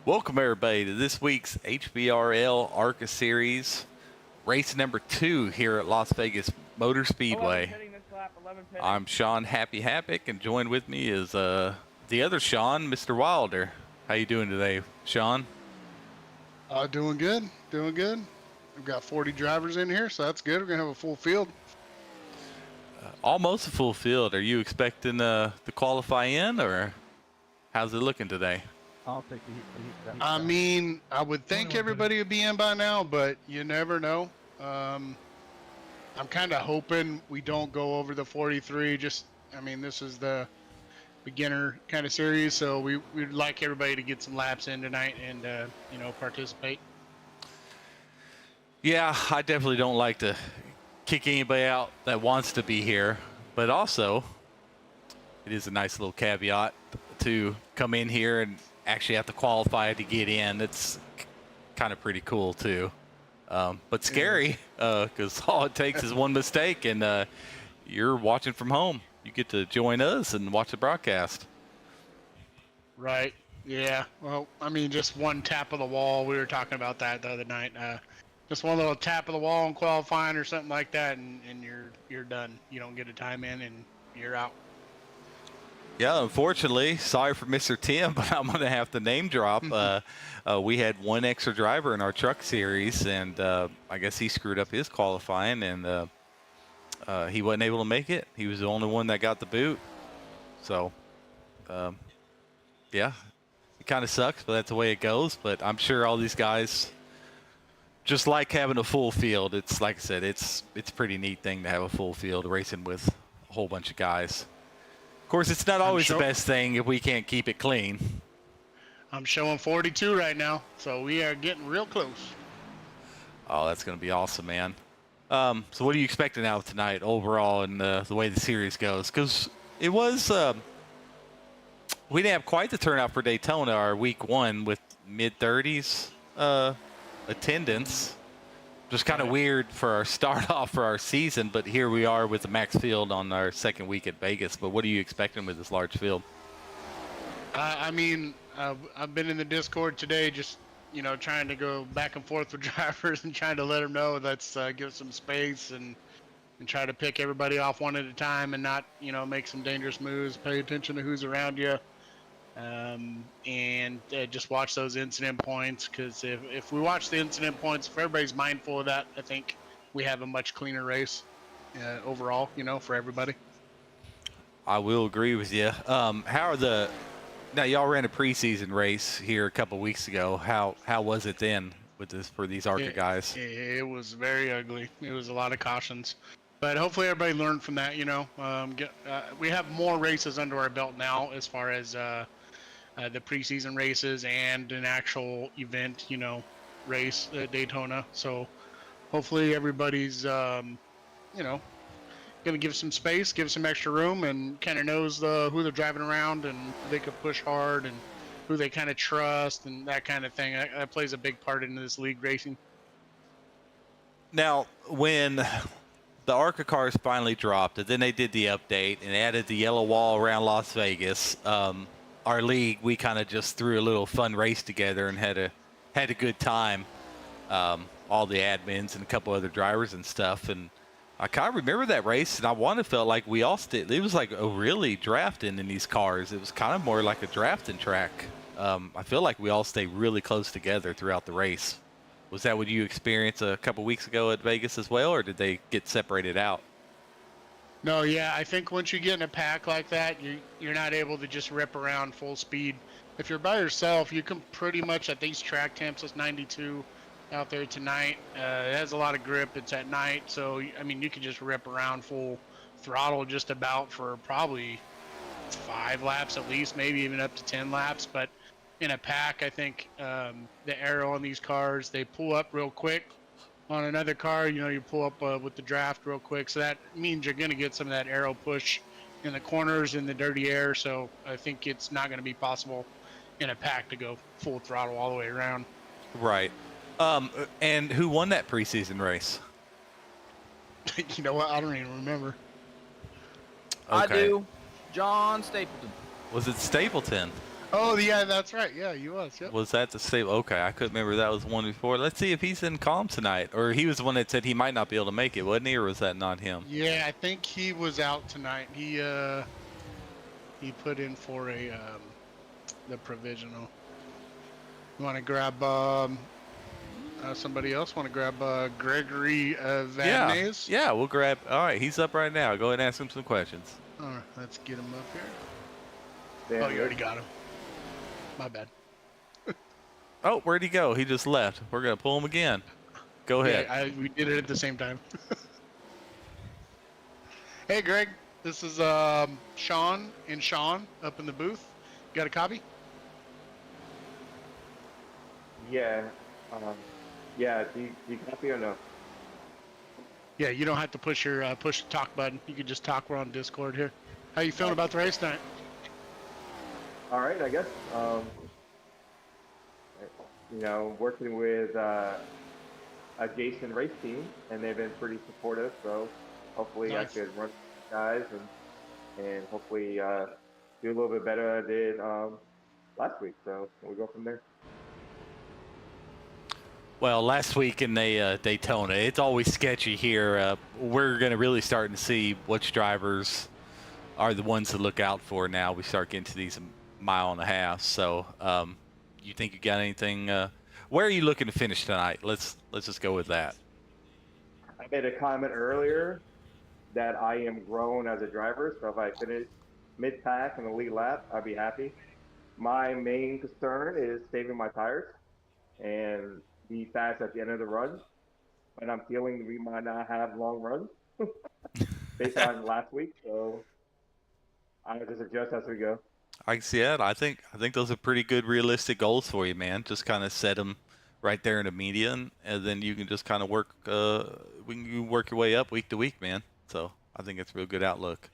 Welcome everybody to this week's HVRL ARCA Series, race number 2 here at Las Vegas Motor Speedway. I'm Sean Happy Happick, and joined with me is the other Sean, Mr. Wilder. How you doing today, Sean? Doing good. We've got 40 drivers in here, so that's good. We're gonna have a full field. Almost a full field. Are you expecting to qualify in, or how's it looking today? I'll take the heat. I mean, I would think everybody would be in by now, but you never know. I'm kind of hoping we don't go over the 43. This is the beginner kind of series, so we'd like everybody to get some laps in tonight and participate. Yeah, I definitely don't like to kick anybody out that wants to be here, but also it is a nice little caveat to come in here and actually have to qualify to get in. It's kind of pretty cool too, but scary because all it takes is one mistake and you're watching from home. You get to join us and watch the broadcast. Right. Yeah. Well, I mean, just one tap of the wall. We were talking about that the other night. Just one little tap of the wall in qualifying or something like that, and you're done. You don't get a time in, and you're out. Yeah, unfortunately, sorry for Mr. Tim, but I'm going to have to name drop. We had one extra driver in our truck series, and I guess he screwed up his qualifying, and he wasn't able to make it. He was the only one that got the boot. So, yeah, it kind of sucks, but that's the way it goes. But I'm sure all these guys just like having a full field. It's like I said, it's a pretty neat thing to have a full field racing with a whole bunch of guys. Of course, it's not always the best thing if we can't keep it clean. I'm showing 42 right now, so we are getting real close. Oh, that's going to be awesome, man. So what are you expecting out of tonight overall and the way the series goes? Because it was we didn't have quite the turnout for Daytona, our week 1 with mid-30s attendance. Just kind of weird for our start off for our season, but here we are with the max field on our second week at Vegas. But what are you expecting with this large field? I've been in the Discord today, just trying to go back and forth with drivers and trying to let them know let's give some space and try to pick everybody off one at a time and not make some dangerous moves. Pay attention to who's around you. And just watch those incident points, because if we watch the incident points, if everybody's mindful of that, I think we have a much cleaner race overall, for everybody. I will agree with you. Now y'all ran a preseason race here a couple weeks ago. How was it then with this for these ARCA guys? It was very ugly. It was a lot of cautions, but hopefully everybody learned from that. We have more races under our belt now as far as the preseason races and an actual event, race at Daytona. So hopefully everybody's, going to give some space, give some extra room, and kind of knows who they're driving around and who they could push hard and who they kind of trust and that kind of thing. That plays a big part into this league racing. Now, when the ARCA cars finally dropped, and then they did the update and added the yellow wall around Las Vegas, our league, we kind of just threw a little fun race together and had a good time. All the admins and a couple other drivers and stuff, and I kind of remember that race, and I felt like we all it was like a really drafting in these cars. It was kind of more like a drafting track. I feel like we all stayed really close together throughout the race. Was that what you experienced a couple weeks ago at Vegas as well, or did they get separated out? No, yeah, I think once you get in a pack like that, you're not able to just rip around full speed. If you're by yourself, you can pretty much, at these track temps, it's 92 out there tonight. It has a lot of grip. It's at night, so I mean, you can just rip around full throttle just about for probably 5 laps at least, maybe even up to 10 laps. But in a pack, I think the aero on these cars, they pull up real quick. On another car, you pull up with the draft real quick, so that means you're going to get some of that aero push in the corners in the dirty air. So I think it's not going to be possible in a pack to go full throttle all the way around. Right. And who won that preseason race? You know what? I don't even remember. Okay. I do. John Stapleton. Was it Stapleton? Oh, yeah, that's right. Yeah, he was. Yep. Was that the same? Okay, I couldn't remember that was one before. Let's see if he's in calm tonight. Or he was the one that said he might not be able to make it, wasn't he? Or was that not him? Yeah, I think he was out tonight. He put in for the provisional. You want to grab somebody else? Want to grab Gregory Yeah, Vadnais? yeah, we'll grab. All right, he's up right now. Go ahead and ask him some questions. All right, let's get him up here. Damn, Oh, you already got him. My bad. Oh, where'd he go? He just left. We're going to pull him again. Go ahead. Yeah, we did it at the same time. Hey, Greg. This is Sean and Sean up in the booth. Got a copy? Yeah. Yeah. Do you copy or no? Yeah, you don't have to push your push the talk button. You can just talk. We're on Discord here. How you feeling about the race tonight? All right, I guess. You know, working with a Jason race team, and they've been pretty supportive. So hopefully Nice. I could run guys and hopefully do a little bit better than I did last week. So we'll go from there. Well, last week in the Daytona, it's always sketchy here. We're going to really start to see which drivers are the ones to look out for now. We start getting to these mile and a half. So you think you got anything? Where are you looking to finish tonight? Let's just go with that. I made a comment earlier that I am grown as a driver, so if I finish mid-pack and the lead lap, I'd be happy. My main concern is saving my tires and be fast at the end of the run. And I'm feeling we might not have long runs based on last week, so I'll just adjust as we go. I can see that. I think those are pretty good, realistic goals for you, man. Just kind of set them right there in the median, and then you can just kind of work. You work your way up week to week, man. So I think it's a real good outlook.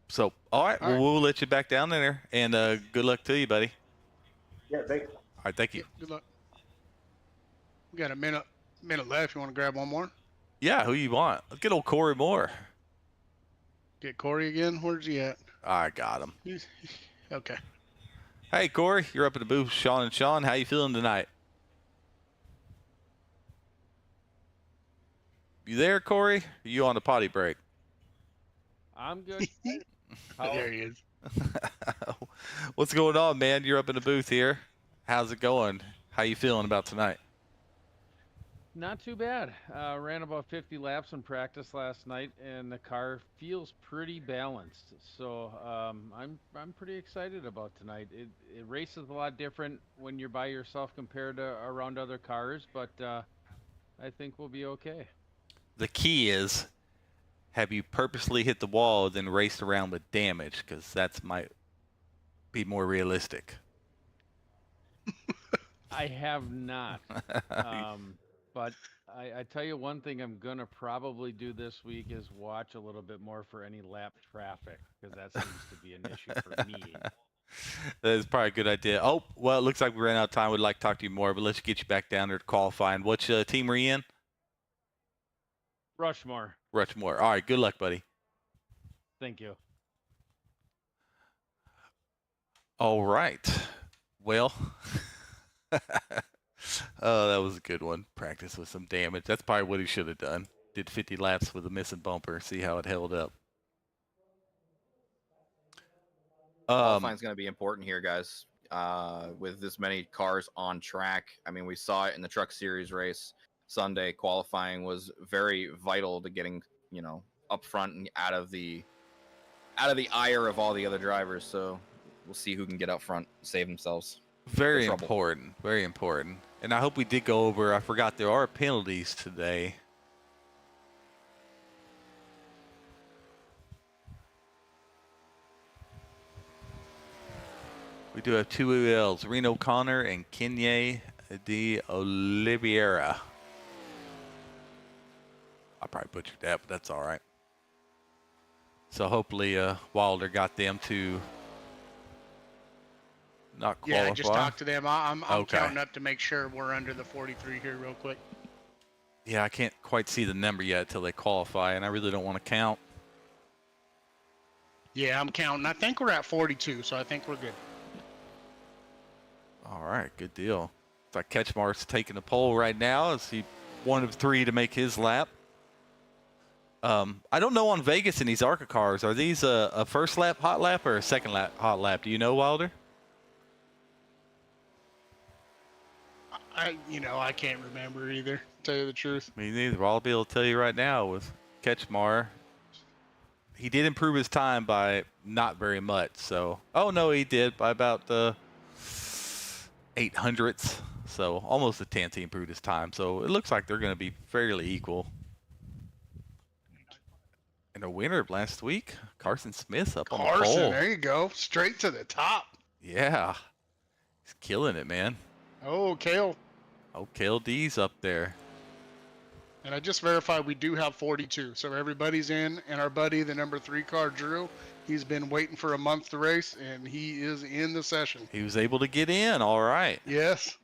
So all right, All right. We'll let you back down there, and good luck to you, buddy. Yeah, thanks. All right, thank you. Good luck. We got a minute left. You want to grab one more? Yeah, who you want? Let's get old Corey Moore. Get Corey again. Where's he at? I got him. Okay. Hey, Corey, you're up at the booth, Sean and Sean. How you feeling tonight? You there, Corey? Are you on the potty break? I'm good. There he is. What's going on, man? You're up in the booth here. How's it going? How you feeling about tonight? Not too bad. Ran about 50 laps in practice last night, and the car feels pretty balanced. So I'm pretty excited about tonight. It races a lot different when you're by yourself compared to around other cars, but I think we'll be okay. The key is, have you purposely hit the wall then raced around with damage? Because that might be more realistic. I have not. But I tell you one thing I'm going to probably do this week is watch a little bit more for any lap traffic, because that seems to be an issue for me. That is probably a good idea. Oh, well, it looks like we ran out of time. We'd like to talk to you more, but let's get you back down there to qualifying. Which team were you in? Rushmore. Rushmore. All right, good luck, buddy. Thank you. All right. Well, oh, that was a good one. Practice with some damage. That's probably what he should have done. Did 50 laps with a missing bumper. See how it held up. Qualifying's going to be important here, guys. With this many cars on track, I mean, we saw it in the Truck Series race Sunday. Qualifying was very vital to getting, up front and out of the ire of all the other drivers. So we'll see who can get up front and save themselves. Very important. Very important. And I hope we did go over. I forgot there are penalties today. We do have two ULs, Reno Connor and Kenye de Oliveira. I probably butchered that, but that's all right. So hopefully Wilder got them to not qualify. Yeah, I just talked to them. I'm Okay. counting up to make sure we're under the 43 here real quick. Yeah, I can't quite see the number yet until they qualify, and I really don't want to count. Yeah, I'm counting. I think we're at 42, so I think we're good. All right, good deal. Looks like Ketchmark's taking the pole right now as he one of 3 to make his lap. I don't know on Vegas in these ARCA cars, are these a first lap hot lap or a second lap hot lap? Do you know, Wilder? I can't remember either, to tell you the truth. Me neither. I'll be able to tell you right now with Ketchmar. He did improve his time by not very much. So, oh no, he did by about 0.08. So almost a tenth he improved his time. So it looks like they're going to be fairly equal. And a winner last week, Carson Smith up on the pole. Carson, there you go, straight to the top. Yeah, he's killing it, man. Oh, Kale. Oh, Kale D's up there. And I just verified we do have 42, so everybody's in. And our buddy, the number 3 car, Drew, he's been waiting for a month to race, and he is in the session. He was able to get in. All right. Yes.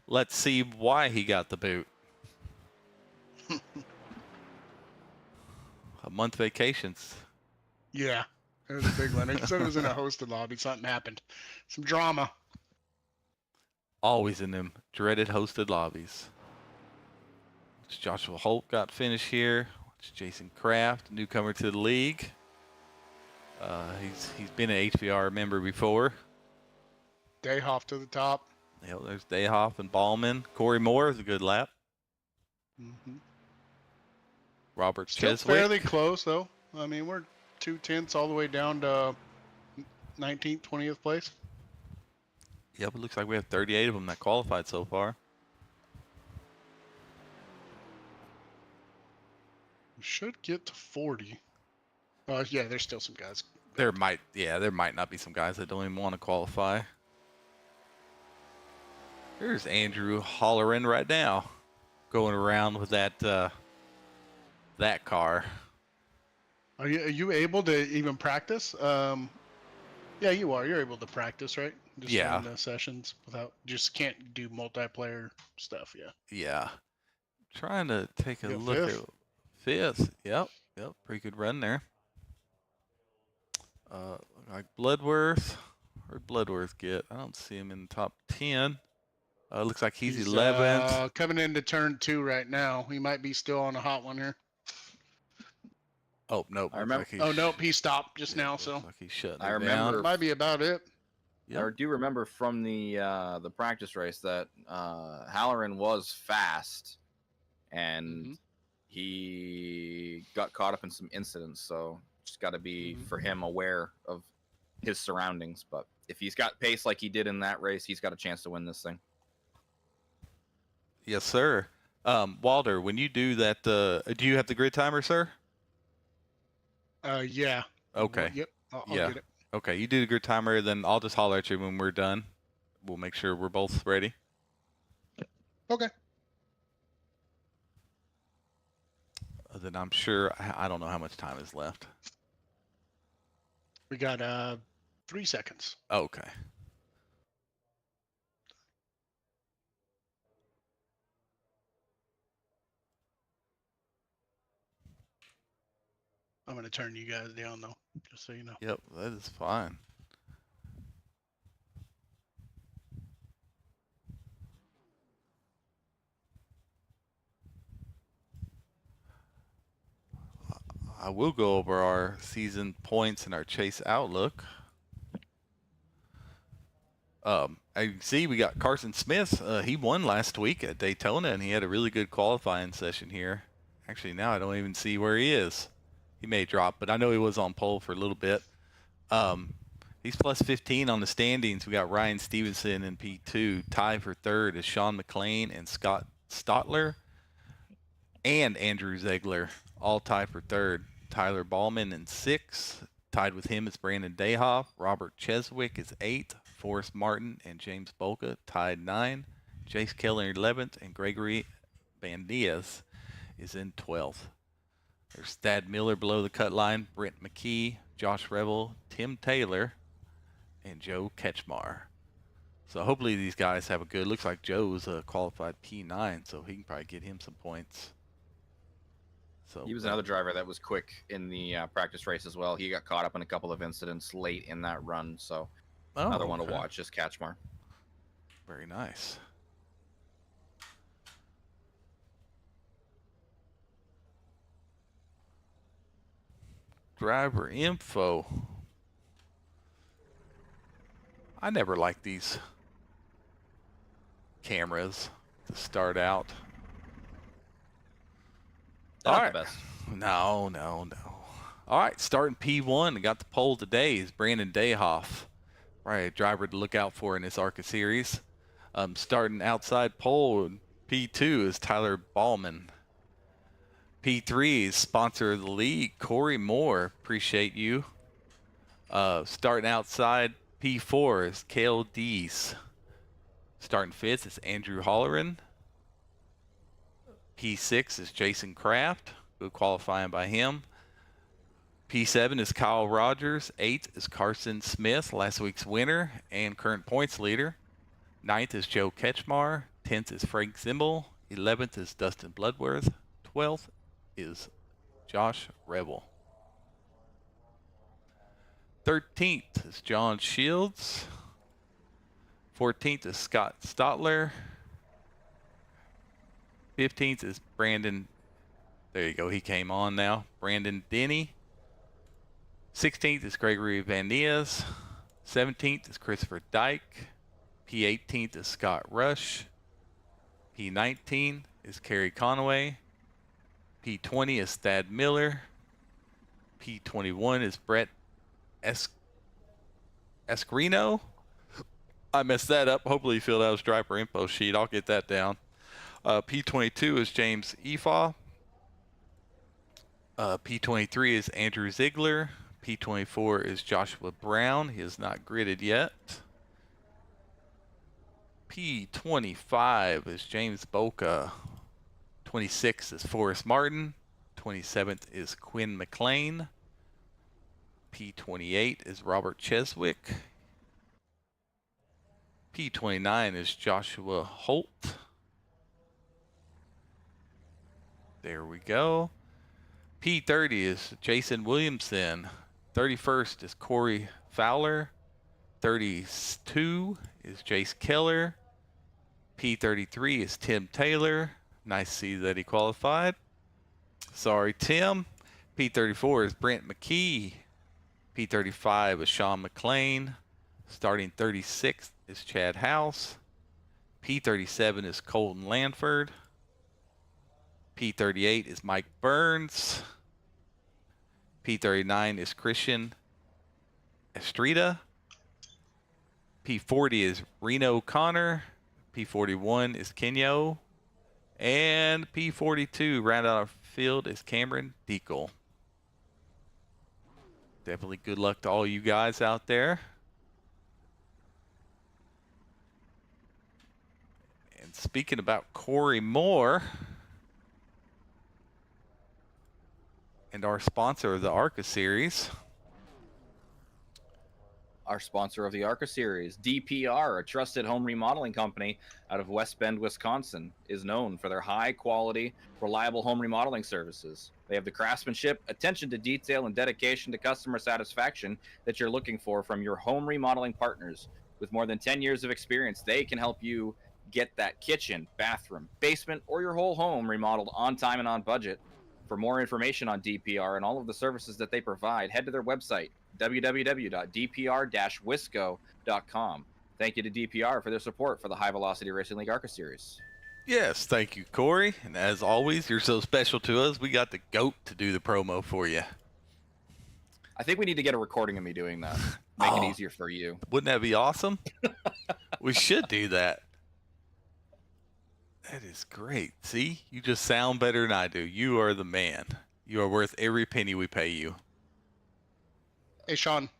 Let's see why he got the boot. A month vacations. Yeah, it was a big one. He said it was in a hosted lobby. Something happened. Some drama. Always in them dreaded hosted lobbies. Joshua Holt got finished here. Jason Kraft, newcomer to the league. He's been an HVR member before. Dayhoff to the top. Yep, there's Dayhoff and Ballman. Corey Moore is a good lap. Mm-hmm. Robert Still Cheswick. fairly close, though. I mean, we're 2/10 all the way down to 19th, 20th place. Yep, it looks like we have 38 of them that qualified so far. We should get to 40. Yeah, there's still some guys. There might not be some guys that don't even want to qualify. There's Andrew Holleran right now, going around with that car. Are you able to even practice? Yeah, you are. You're able to practice, right? Just Yeah. in the sessions without, just can't do multiplayer stuff. Yeah. Yeah. Trying to take a Yeah, look fifth. at fifth. Yep. Pretty good run there. Like Bloodworth. Where'd Bloodworth get? I don't see him in the top 10. Looks like he's 11th. Coming into turn 2 right now. He might be still on a hot one here. Oh, nope. I remember- Looks like Oh, he's- nope. He stopped just now, looks so like he's shutting I it remember- down. might be about it. Yep. I do remember from the practice race that Halloran was fast, and he got caught up in some incidents. So just got to be for him aware of his surroundings. But if he's got pace like he did in that race, he's got a chance to win this thing. Yes, sir. Walter, when you do that, do you have the grid timer, sir? Yeah. Okay. Yep. I'll Yeah. get it. Okay, you do the grid timer, then I'll just holler at you when we're done. We'll make sure we're both ready. Okay. Then I'm sure, I don't know how much time is left. We got 3 seconds. Okay. I'm going to turn you guys down, though, just so you know. Yep, that is fine. I will go over our season points and our chase outlook. I see we got Carson Smith. He won last week at Daytona, and he had a really good qualifying session here. Actually, now I don't even see where he is. He may drop, but I know he was on pole for a little bit. He's plus 15 on the standings. We got Ryan Stevenson in P2. Tie for third is Sean McLean and Scott Stotler. And Andrew Ziegler, all tied for third. Tyler Ballman in 6. Tied with him is Brandon Dayhoff. Robert Cheswick is 8. Forrest Martin and James Bolka tied 9. Jace Keller 11th, and Gregory Bandias is in 12th. There's Thad Miller below the cut line, Brent McKee, Josh Revel, Tim Taylor, and Joe Ketchmar. So hopefully these guys have a good. Looks like Joe's a qualified P9, so he can probably get him some points. So He was another driver that was quick in the practice race as well. He got caught up in a couple of incidents late in that run, so another one to watch is Catchmar. Very nice. Driver info. I never liked these cameras to start out. Not the best. No. All right, starting P1. Got the pole today is Brandon Dayhoff. Right, a driver to look out for in this ARCA series. Starting outside pole, P2 is Tyler Ballman. P3 is sponsor of the league, Corey Moore. Appreciate you. Starting outside P4 is Cale Dees. Starting fifth is Andrew Holleran. P6 is Jason Kraft. Good qualifying by him. P7 is Kyle Rogers. 8th is Carson Smith, last week's winner and current points leader. 9th is Joe Ketchmar. 10th is Frank Zimbel. 11th is Dustin Bloodworth. 12th is Josh Rebel. 13th is John Shields. 14th is Scott Stotler. 15th is Brandon. There you go. He came on now. Brandon Denny. 16th is Gregory Van Nias. 17th is Christopher Dyke. P18th is Scott Rush. P19 is Kerry Conway. P20 is Thad Miller. P21 is Brett Escarino. I messed that up. Hopefully you filled out his driver info sheet. I'll get that down. P22 is James Efa. P23 is Andrew Ziegler. P24 is Joshua Brown. He is not gridded yet. P25 is James Boca. 26 is Forrest Martin. 27th is Quinn McLean. P28 is Robert Cheswick. P29 is Joshua Holt. There we go. P30 is Jason Williamson. 31st is Corey Fowler. 32 is Jace Keller. P33 is Tim Taylor. Nice to see that he qualified. Sorry, Tim. P34 is Brent McKee. P35 is Sean McLean. Starting 36th is Chad House. P37 is Colton Lanford. P38 is Mike Burns. P39 is Christian Estrada. P40 is Reno Connor. P41 is Kenyo. And P42, round out our field, is Cameron Deacle. Definitely good luck to all you guys out there. And speaking about Corey Moore, and our sponsor of the ARCA series. Our sponsor of the ARCA series, DPR, a trusted home remodeling company out of West Bend, Wisconsin, is known for their high-quality, reliable home remodeling services. They have the craftsmanship, attention to detail, and dedication to customer satisfaction that you're looking for from your home remodeling partners. With more than 10 years of experience, they can help you get that kitchen, bathroom, basement, or your whole home remodeled on time and on budget. For more information on DPR and all of the services that they provide, head to their website, www.dpr-wisco.com. Thank you to DPR for their support for the High Velocity Racing League ARCA series. Yes, thank you, Corey. And as always, you're so special to us. We got the GOAT to do the promo for you. I think we need to get a recording of me doing that. Make it easier for you. Wouldn't that be awesome? We should do that. That is great. See, you just sound better than I do. You are the man. You are worth every penny we pay you. Hey, Sean.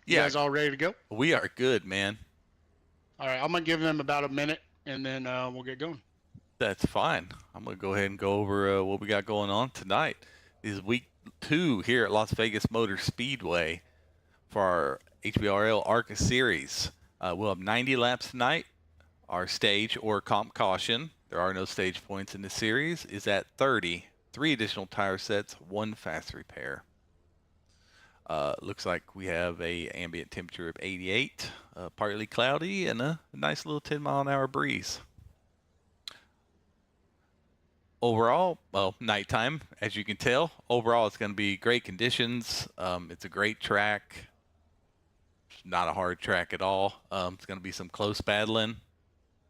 You Yeah. guys all ready to go? We are good, man. All right, I'm going to give them about a minute, and then we'll get going. That's fine. I'm going to go ahead and go over what we got going on tonight. This is week 2 here at Las Vegas Motor Speedway for our HVRL ARCA series. We'll have 90 laps tonight. Our stage or comp caution, there are no stage points in this series, is at 30 3 additional tire sets, 1 fast repair. Looks like we have a ambient temperature of 88, partly cloudy, and a nice little 10-mile-an-hour breeze. Overall, well, nighttime, as you can tell, overall it's going to be great conditions. It's a great track. It's not a hard track at all. It's going to be some close battling.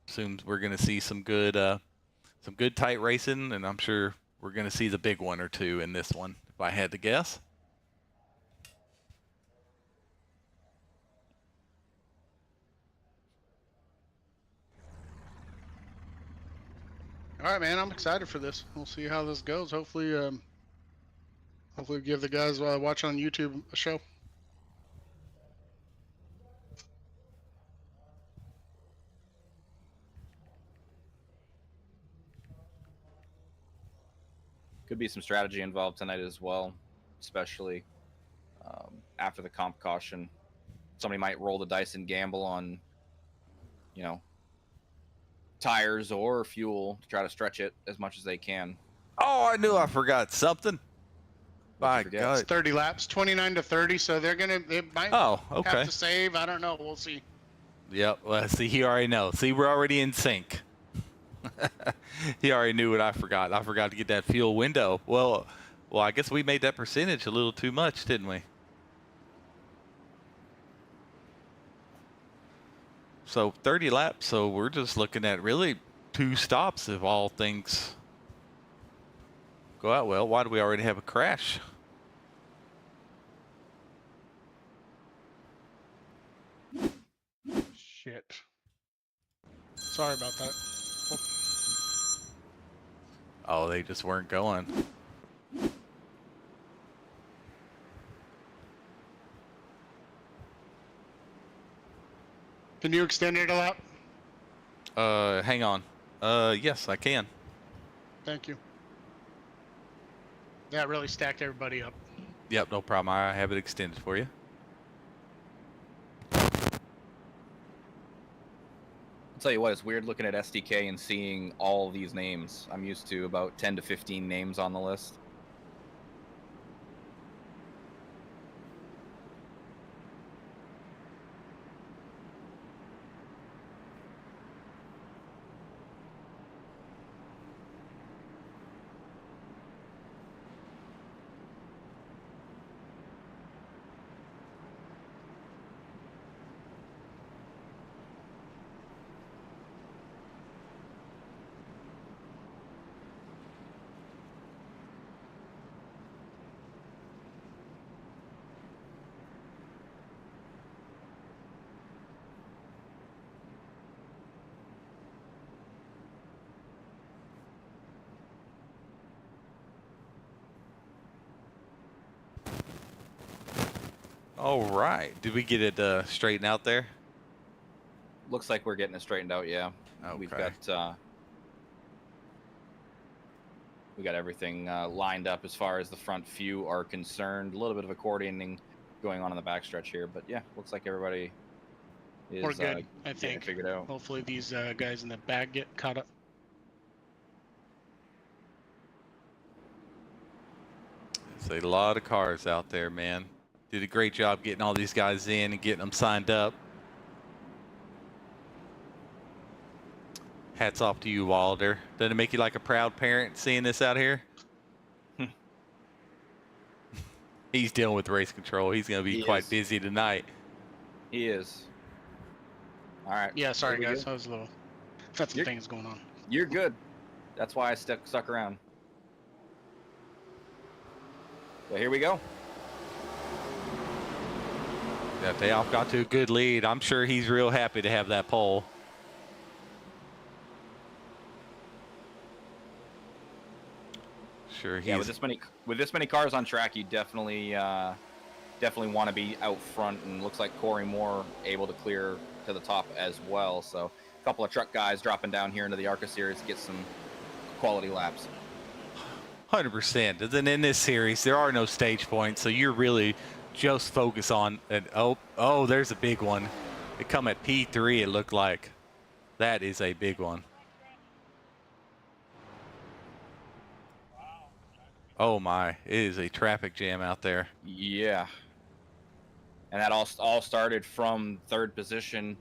Assumes we're going to see some good tight racing, and I'm sure we're going to see the big one or two in this one, if I had to guess. All right, man. I'm excited for this. We'll see how this goes. Hopefully, hopefully give the guys watching on YouTube a show. Could be some strategy involved tonight as well, especially after the comp caution. Somebody might roll the dice and gamble on, you know, tires or fuel to try to stretch it as much as they can. Oh, I knew I forgot something. My forget? God. It's 30 laps, 29 to 30. So they might Okay. have to save. I don't know. We'll see. Yep. Well, see, he already knows. See, we're already in sync. He already knew what I forgot. I forgot to get that fuel window. Well, I guess we made that percentage a little too much, didn't we? So 30 laps. So we're just looking at really 2 stops if all things go out well. Why do we already have a crash? Shit. Sorry about that. Oh, they just weren't going. Can you extend it a lap? Hang on. Yes, I can. Thank you. That really stacked everybody up. Yep, no problem. I have it extended for you. I'll tell you what, it's weird looking at SDK and seeing all these names. I'm used to about 10 to 15 names on the list. All right. Did we get it straightened out there? Looks like we're getting it straightened out, yeah. Okay. We got everything lined up as far as the front few are concerned. A little bit of coordinating going on in the backstretch here, but yeah, looks like everybody is We're good, I think. figured out. Hopefully these guys in the back get caught up. There's a lot of cars out there, man. Did a great job getting all these guys in and getting them signed up. Hats off to you, Wilder. Doesn't it make you like a proud parent seeing this out here? He's dealing with race control. He's going to be quite busy tonight. He is. All right. Yeah, sorry Here we guys. go. I was a little. Got some things going on. You're good. That's why I stuck around. So here we go. Yeah, Dayoff got to a good lead. I'm sure he's real happy to have that pole. Sure, he's... Yeah, with this many cars on track, you definitely want to be out front. And looks like Corey Moore able to clear to the top as well. So a couple of truck guys dropping down here into the ARCA series to get some quality laps. 100%. And then in this series, there are no stage points, so you're really just focus on. And oh, there's a big one. They come at P3. It looked like that is a big one. Oh my, it is a traffic jam out there. Yeah. And that all started from third position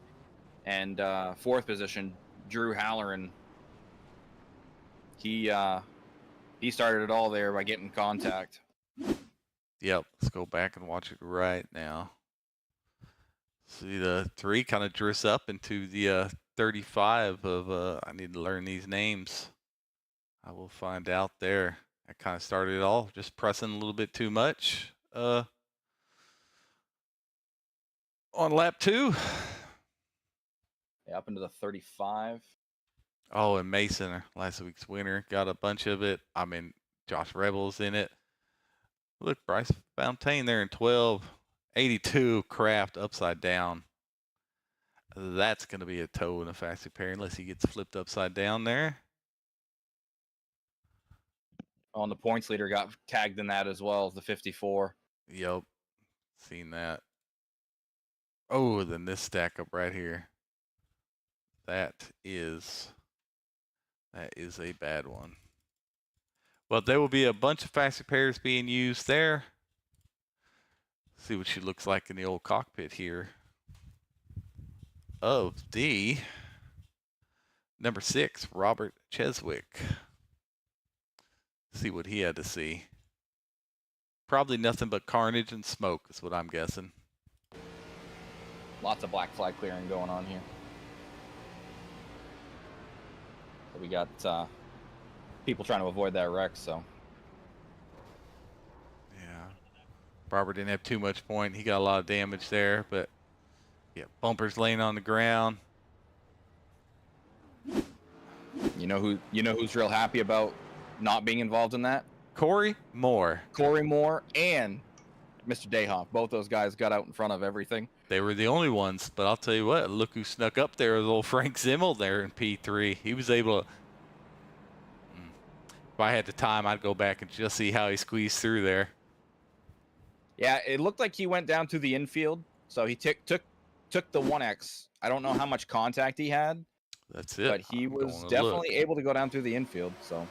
and fourth position. Drew Halloran. He started it all there by getting contact. Yep, let's go back and watch it right now. See, the 3 kind of drifts up into the 35 of, I need to learn these names. I will find out there. That kind of started it all, just pressing a little bit too much on lap 2. Yeah, up into the 35. Oh, and Mason, last week's winner, got a bunch of it. I mean, Josh Rebels in it. Look, Bryce Fontaine there in 12. 82, Kraft upside down. That's going to be a toe in a fast repair unless he gets flipped upside down there. Oh, and the points leader got tagged in that as well, the 54. Yep, seen that. Oh, then this stack up right here. That is a bad one. Well, there will be a bunch of fast repairs being used there. See what she looks like in the old cockpit here of the number 6, Robert Cheswick. See what he had to see. Probably nothing but carnage and smoke is what I'm guessing. Lots of black flag clearing going on here. So we got people trying to avoid that wreck, so. Yeah. Barber didn't have too much point. He got a lot of damage there, but yeah, bumpers laying on the ground. You know who's real happy about not being involved in that? Corey Moore. Corey Moore and Mr. Dayhawk. Both those guys got out in front of everything. They were the only ones, but I'll tell you what, look who snuck up there with old Frank Zimmel there in P3. He was able to, if I had the time, I'd go back and just see how he squeezed through there. Yeah, it looked like he went down to the infield, so he took the 1X. I don't know how much contact he had. That's it. But he was definitely able to go down through the infield, so.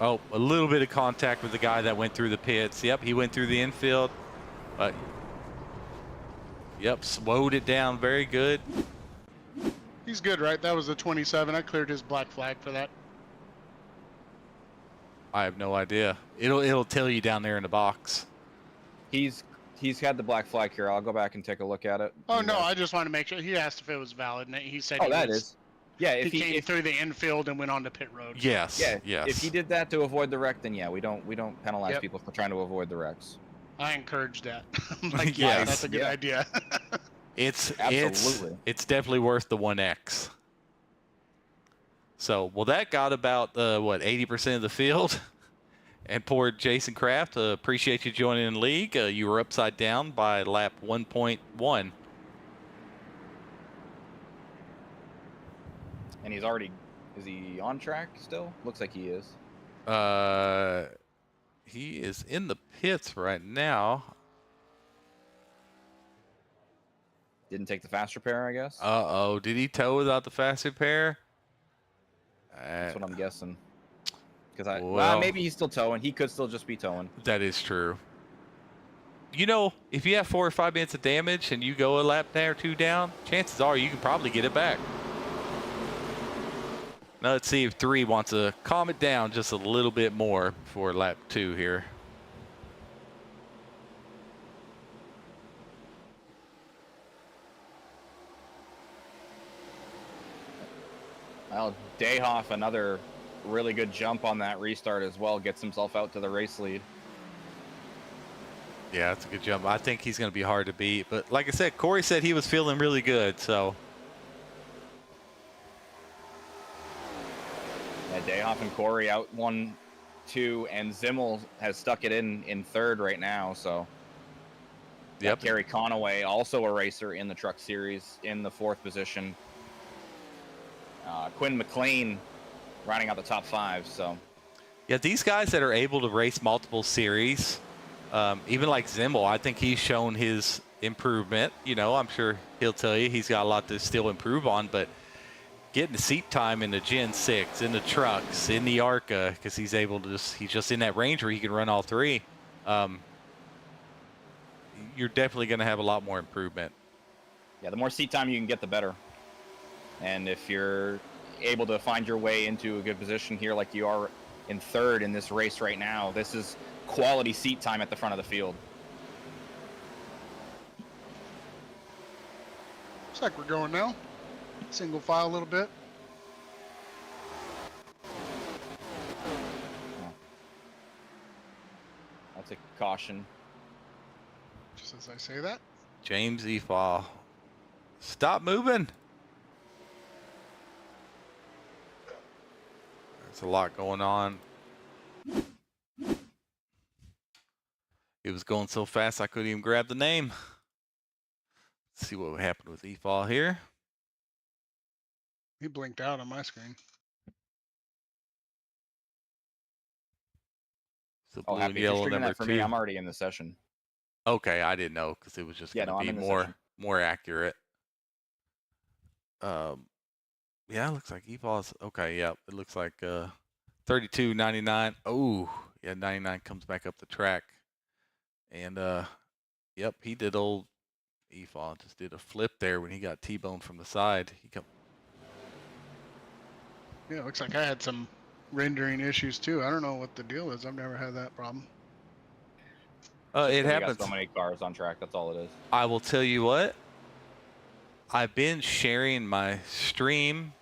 Oh, a little bit of contact with the guy that went through the pits. Yep, he went through the infield. But, yep, slowed it down very good. He's good, right? That was the 27. I cleared his black flag for that. I have no idea. It'll tell you down there in the box. He's had the black flag here. I'll go back and take a look at it. Oh, no, I just want to make sure. He asked if it was valid, and he said that is. Yeah, if he came through the infield and went on to pit road. Yes. Yeah. Yes. If he did that to avoid the wreck, then yeah, we don't penalize people for trying to avoid the wrecks. I encourage that. I'm like, Yes. yeah, that's a good idea. Absolutely. It's definitely worth the 1X. So, well, that got about 80% of the field. And poor Jason Kraft, appreciate you joining the league. You were upside down by lap 1.1. And is he on track still? Looks like he is. He is in the pits right now. Didn't take the fast repair, I guess. Uh-oh, did he tow without the fast repair? That's what I'm guessing. Because well, maybe he's still towing. He could still just be towing. That is true. You know, if you have 4 or 5 minutes of damage and you go a lap or 2 down, chances are you can probably get it back. Now let's see if 3 wants to calm it down just a little bit more before lap 2 here. Well, Dayhoff, another really good jump on that restart as well, gets himself out to the race lead. Yeah, that's a good jump. I think he's going to be hard to beat. But like I said, Corey said he was feeling really good, so. Yeah, Dayhoff and Corey out 1-2, and Zimmel has stuck it in third right now, so. Yep. Kerry Conaway, also a racer in the Truck Series, in the 4th position. Quinn McLean rounding out the top 5, so. Yeah, these guys that are able to race multiple series, even like Zimmel, I think he's shown his improvement. You know, I'm sure he'll tell you he's got a lot to still improve on, but getting the seat time in the Gen 6, in the trucks, in the ARCA, because he's able to he's just in that range where he can run all three. You're definitely going to have a lot more improvement. Yeah, the more seat time you can get, the better. And if you're able to find your way into a good position here like you are in third in this race right now, this is quality seat time at the front of the field. Looks like we're going now. Single file a little bit. That's a caution. Just as I say that. James Efall. Stop moving. There's a lot going on. It was going so fast I couldn't even grab the name. Let's see what happened with Efall here. He blinked out on my screen. So Oh, blue happy. and If you're yellow streaming number that for 2. me, I'm already in the session. Okay, I didn't know because it was just Yeah, going no, to I'm be in the session. more accurate. Yeah, it looks like Efall's okay. Yeah, it looks like 32.99. Oh, yeah, 99 comes back up the track, and yep, he did old Efall just did a flip there when he got T-boned from the side. Yeah, looks like I had some rendering issues too. I don't know what the deal is. I've never had that problem. It We happens. got so many cars on track. That's all it is. I will tell you what. I've been sharing my stream,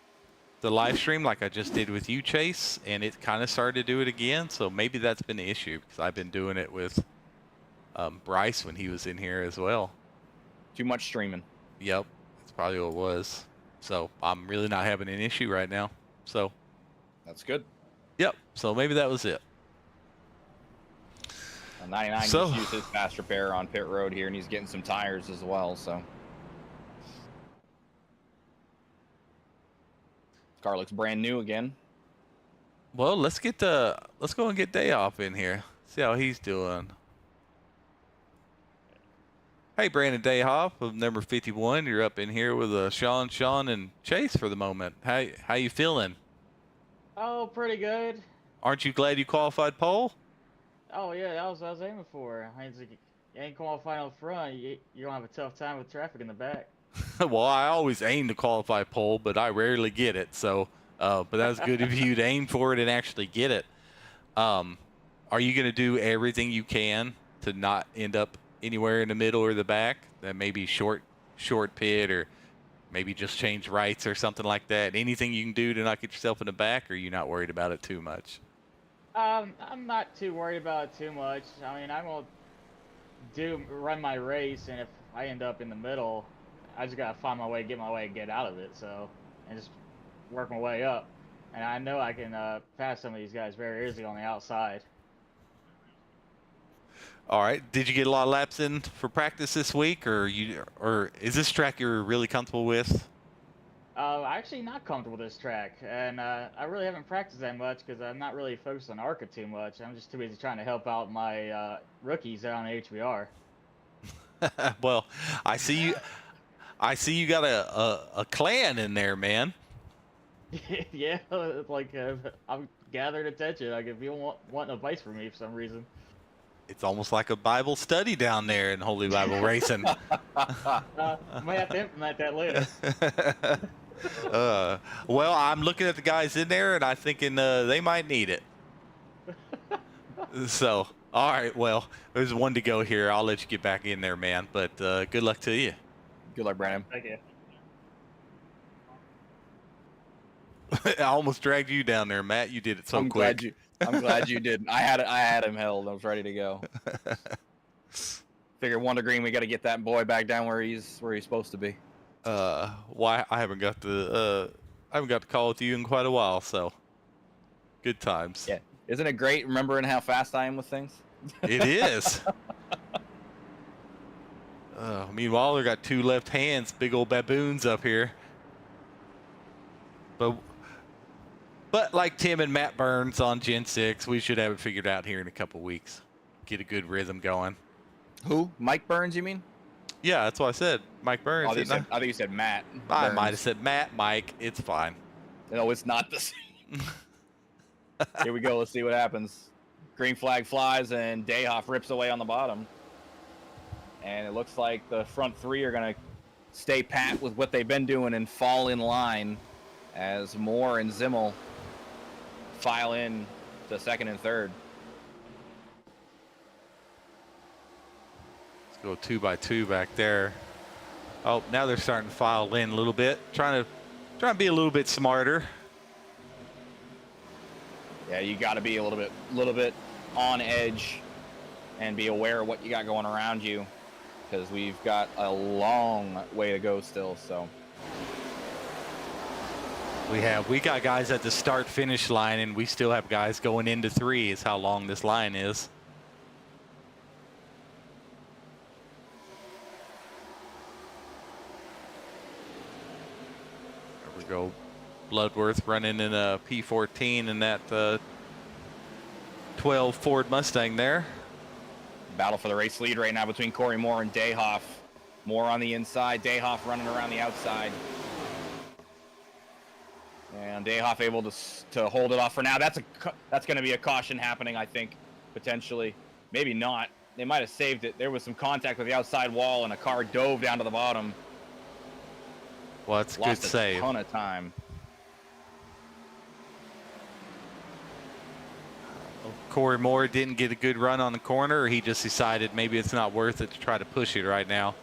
the live stream, like I just did with you, Chase, and it kind of started to do it again. So maybe that's been the issue because I've been doing it with Bryce when he was in here as well. Too much streaming. Yep, that's probably what it was. So I'm really not having an issue right now. So That's good. yep. So maybe that was it. 99 So- just used his fast repair on pit road here, and he's getting some tires as well. So car looks brand new again. Well, let's go and get Day Off in here. See how he's doing. Hey, Brandon Dayhoff of number 51. You're up in here with Sean, and Chase for the moment. How you feeling? Oh, pretty good. Aren't you glad you qualified pole? Oh yeah, that was what I was aiming for. I mean, you ain't qualifying up front, you're gonna have a tough time with traffic in the back. Well, I always aim to qualify pole, but I rarely get it. So, but that was good of you to aim for it and actually get it. Are you going to do everything you can to not end up anywhere in the middle or the back? That maybe short pit, or maybe just change rights or something like that. Anything you can do to not get yourself in the back, or are you not worried about it too much? I'm not too worried about it too much. I mean, I'm gonna run my race, and if I end up in the middle, I just gotta find my way, get out of it. So, and just work my way up. And I know I can pass some of these guys very easily on the outside. All right. Did you get a lot of laps in for practice this week, or is this track you're really comfortable with? I'm actually not comfortable with this track, and I really haven't practiced that much because I'm not really focused on ARCA too much. I'm just too busy trying to help out my rookies there on HVR. Well, I see you got a clan in there, man. Yeah, it's like I'm gathering attention. Like if you want advice from me for some reason. It's almost like a Bible study down there in Holy Bible Racing. Might have to implement that later. Well, I'm looking at the guys in there, and I'm thinking they might need it. So, all right, well, there's one to go here. I'll let you get back in there, man. But good luck to you. Good luck, Brandon. Thank you. I almost dragged you down there, Matt. You did it so quick. I'm glad you did. I had him held. I was ready to go. Figure 1 degree, we got to get that boy back down where he's supposed to be. Why I haven't got to call with you in quite a while, so good times. Yeah, isn't it great remembering how fast I am with things? It is. Meanwhile, they got 2 left hands, big old baboons up here. But like Tim and Matt Burns on Gen 6, we should have it figured out here in a couple weeks. Get a good rhythm going. Who? Mike Burns, you mean? Yeah, that's what I said. Mike Burns. I didn't think you said Matt. I Burns. might have said Matt, Mike. It's fine. No, it's not the same. Here we go. Let's see what happens. Green flag flies, and Dayhoff rips away on the bottom. And it looks like the front three are going to stay pat with what they've been doing and fall in line as Moore and Zimmel file in to second and third. Let's go 2 by 2 back there. Oh, now they're starting to file in a little bit. Trying to be a little bit smarter. Yeah, you got to be a little bit on edge and be aware of what you got going around you, because we've got a long way to go still. So we got guys at the start finish line, and we still have guys going into 3 is how long this line is. There we go. Bloodworth running in a P14 in that 12 Ford Mustang there. battle for the race lead right now between Corey Moore and Dayhoff. Moore on the inside, Dayhoff running around the outside. And Dayhoff able to hold it off for now. That's going to be a caution happening, I think, potentially. Maybe not. They might have saved it. There was some contact with the outside wall, and a car dove down to the bottom. Well, that's a good save. Lost a ton of time. Corey Moore didn't get a good run on the corner, or he just decided maybe it's not worth it to try to push it right now.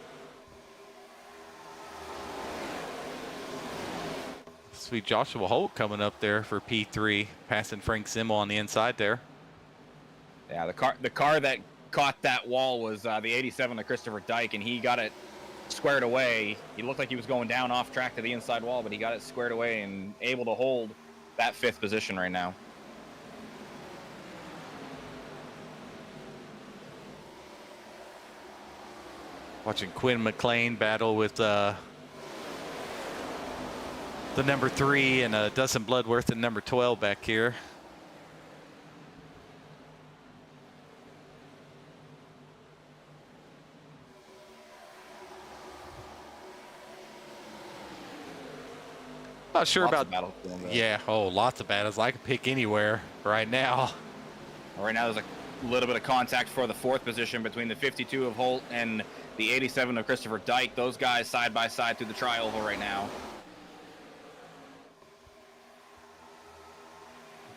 Sweet Joshua Holt coming up there for P3, passing Frank Zimmel on the inside there. Yeah, the car that caught that wall was the 87 of Christopher Dyke, and he got it squared away. He looked like he was going down off track to the inside wall, but he got it squared away and able to hold that 5th position right now. Watching Quinn McLean battle with the number 3 and Dustin Bloodworth and number 12 back here. Not sure about battles. Yeah, oh, lots of battles. I could pick anywhere right now. Right now, there's a little bit of contact for the 4th position between the 52 of Holt and the 87 of Christopher Dyke. Those guys side by side through the tri-oval right now.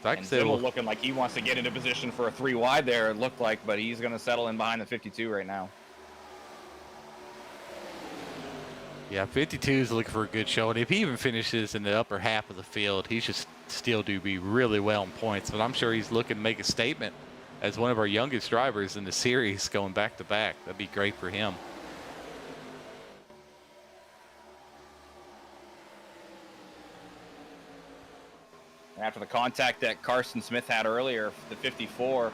And Zimmel looking like he wants to get into position for a 3 wide there, it looked like, but he's going to settle in behind the 52 right now. Yeah, 52 is looking for a good show, and if he even finishes in the upper half of the field, he should still be really well in points. But I'm sure he's looking to make a statement as one of our youngest drivers in the series going back to back. That'd be great for him. After the contact that Carson Smith had earlier, the 54,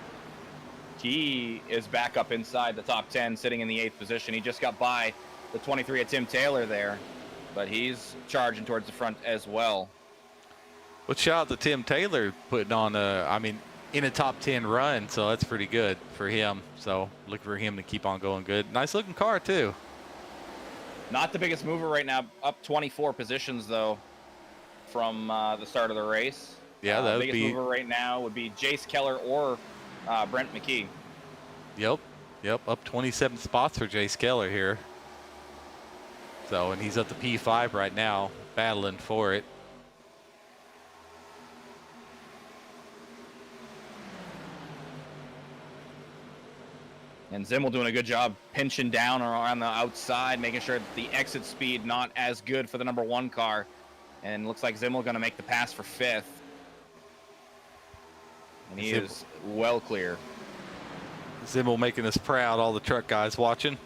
he is back up inside the top 10, sitting in the 8th position. He just got by the 23 of Tim Taylor there, but he's charging towards the front as well. Well, shout out to Tim Taylor putting on in a top 10 run, so that's pretty good for him. So look for him to keep on going good. Nice looking car too. Not the biggest mover right now, up 24 positions though from the start of the race. Yeah, that would biggest mover right now would be Jace Keller or Brent McKee. Yep, up 27 spots for Jace Keller here. So, and he's at the P5 right now, battling for it. And Zimmel doing a good job pinching down around the outside, making sure that the exit speed not as good for the number 1 car. And looks like Zimmel going to make the pass for 5th. And he is well clear. Zimmel making us proud, all the truck guys watching.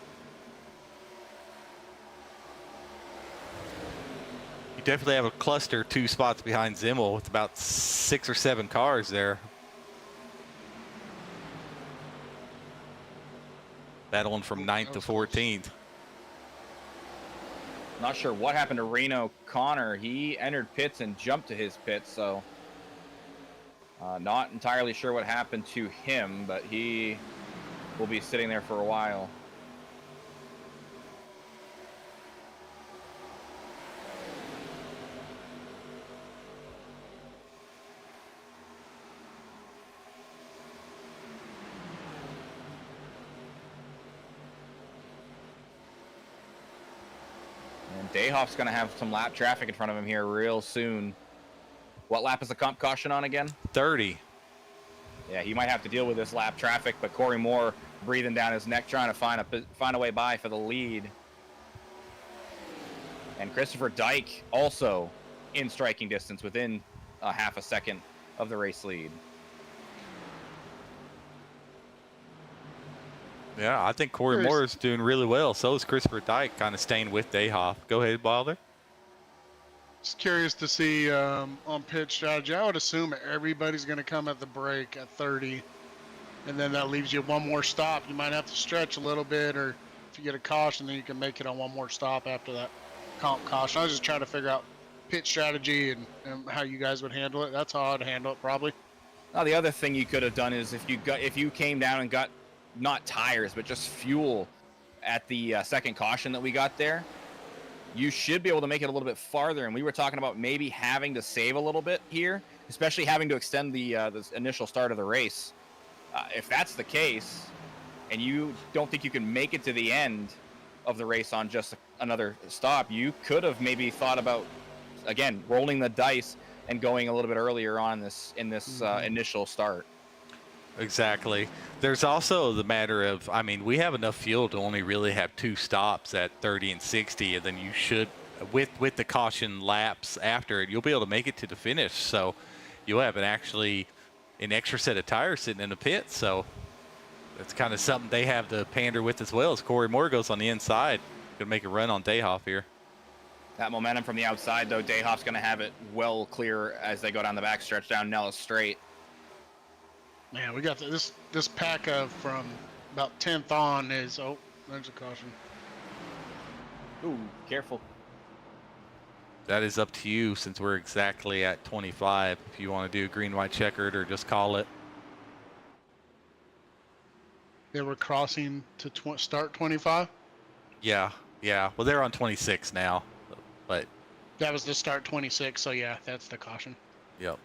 You definitely have a cluster 2 spots behind Zimmel with about 6 or 7 cars there. Battling from 9th to 14th. Not sure what happened to Reno Connor. He entered pits and jumped to his pits, so not entirely sure what happened to him, but he will be sitting there for a while. And Dayhoff's going to have some lap traffic in front of him here real soon. What lap is the comp caution on again? 30. Yeah, he might have to deal with this lap traffic, but Corey Moore breathing down his neck, trying to find a way by for the lead. And Christopher Dyke also in striking distance within a half a second of the race lead. Yeah, I think Corey Moore is doing really well. So is Christopher Dyke, kind of staying with Dayhoff. Go ahead, Wilder. Just curious to see on pit strategy. I would assume everybody's going to come at the break at 30, and then that leaves you one more stop. You might have to stretch a little bit, or if you get a caution, then you can make it on one more stop after that comp caution. I was just trying to figure out pit strategy and how you guys would handle it. That's how I'd handle it probably. Now, the other thing you could have done is if you came down and got not tires but just fuel at the second caution that we got there, you should be able to make it a little bit farther. And we were talking about maybe having to save a little bit here, especially having to extend the initial start of the race. If that's the case, and you don't think you can make it to the end of the race on just another stop, you could have maybe thought about, again, rolling the dice and going a little bit earlier on in this initial start. Exactly. There's also the matter of, I mean, we have enough fuel to only really have 2 stops at 30 and 60, and then you should, with the caution laps after it, you'll be able to make it to the finish. So you'll have an extra set of tires sitting in the pit. So that's kind of something they have to pander with as well, as Corey Moore goes on the inside. Gonna make a run on Dayhoff here. That momentum from the outside, though, Dayhoff's going to have it well clear as they go down the backstretch down Nellis Straight. Man, we got this pack of from about 10th on is, oh, there's a caution. Ooh, careful. That is up to you, since we're exactly at 25. If you want to do green, white, checkered, or just call it. They were crossing to start 25? Yeah. Well, they're on 26 now, but That was the start 26, so yeah, that's the caution. yep.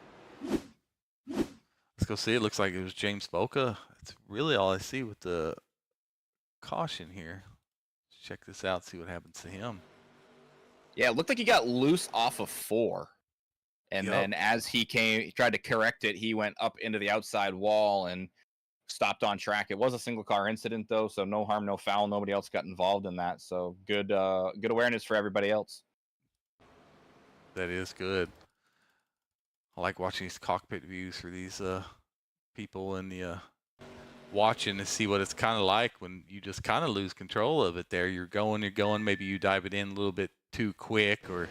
Let's go see. It looks like it was James Boca. That's really all I see with the caution here. Let's check this out, see what happens to him. Yeah, it looked like he got loose off of 4. And Yep. then as he tried to correct it, he went up into the outside wall and stopped on track. It was a single car incident, though, so no harm, no foul. Nobody else got involved in that. So good awareness for everybody else. That is good. I like watching these cockpit views for these people in the watching to see what it's kind of like when you just kind of lose control of it there. You're going, maybe you dive it in a little bit too quick, or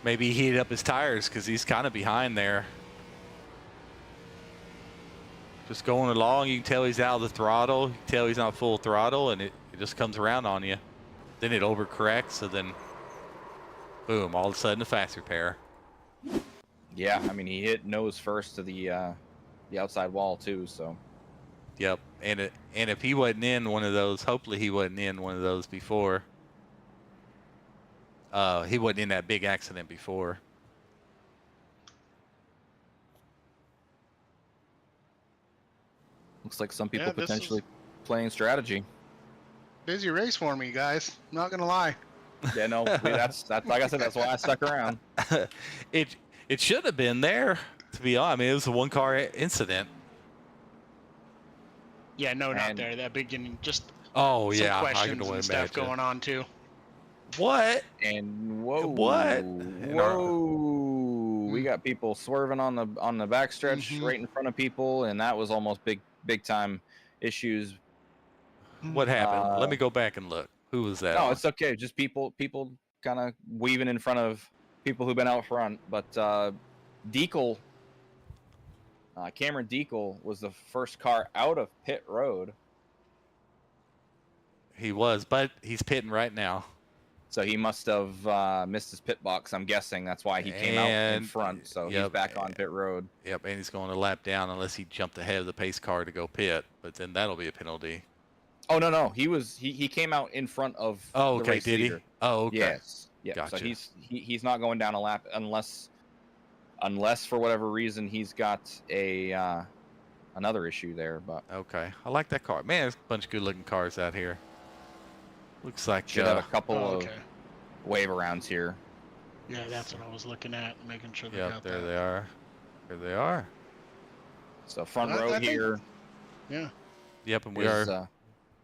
maybe he heated up his tires because he's kind of behind there. Just going along, you can tell he's out of the throttle, you can tell he's not full throttle, and it just comes around on you. Then it overcorrects, so then boom, all of a sudden a fast repair. Yeah, I mean, he hit nose first to the outside wall, too, so. Yep, and if he wasn't in one of those, hopefully he wasn't in one of those before. He wasn't in that big accident before. Looks like some people Yeah, this potentially playing strategy. Busy race for me, guys. Not gonna lie. Yeah, no, that's like I said, that's why I stuck around. It should have been there, to be honest. I mean, it was a one-car incident. Yeah, no, not there. That beginning, just Oh some yeah, I questions can only and stuff imagine. going on too. What? And whoa, What? whoa, we got people swerving on the backstretch right in front of people, and that was almost big time issues. What happened? Let me go back and look. Who was that? No, on? it's okay. Just people kind of weaving in front of people who've been out front. But Deacle, Cameron Deacle was the first car out of pit road. He was, but he's pitting right now. So he must have missed his pit box. I'm guessing that's why he came out in And- front. So he's yep, back on pit road. Yep, and he's going a lap down unless he jumped ahead of the pace car to go pit. But then that'll be a penalty. Oh no, he came out in front of. Oh, the okay, race did he? leader. Oh, okay. Yes. Yeah. Gotcha. So he's not going down a lap unless for whatever reason he's got another issue there. But Okay, I like that car. Man, there's a bunch of good-looking cars out here. Looks like should have a couple Oh, of okay. wave arounds here. Yeah, that's what I was looking at, making sure they Yep, got there that. they are. There they are. So front Well, row I think- here Yeah. Yep, and is,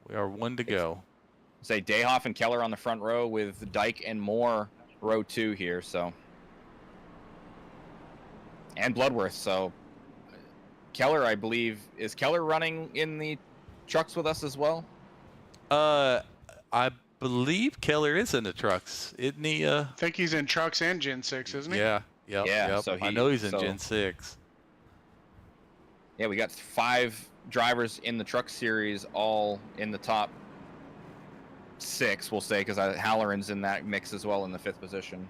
we are one to go. say Dayhoff and Keller on the front row with Dyke and Moore row 2 here. So, and Bloodworth. So Keller, I believe, is Keller running in the trucks with us as well? I believe Keller is in the trucks, isn't he? I think he's in trucks and Gen 6, isn't he? Yeah, yep, Yeah, yep. so I know he's in so- Gen 6. Yeah, we got 5 drivers in the truck series, all in the top 6, we'll say, because Halloran's in that mix as well in the 5th position.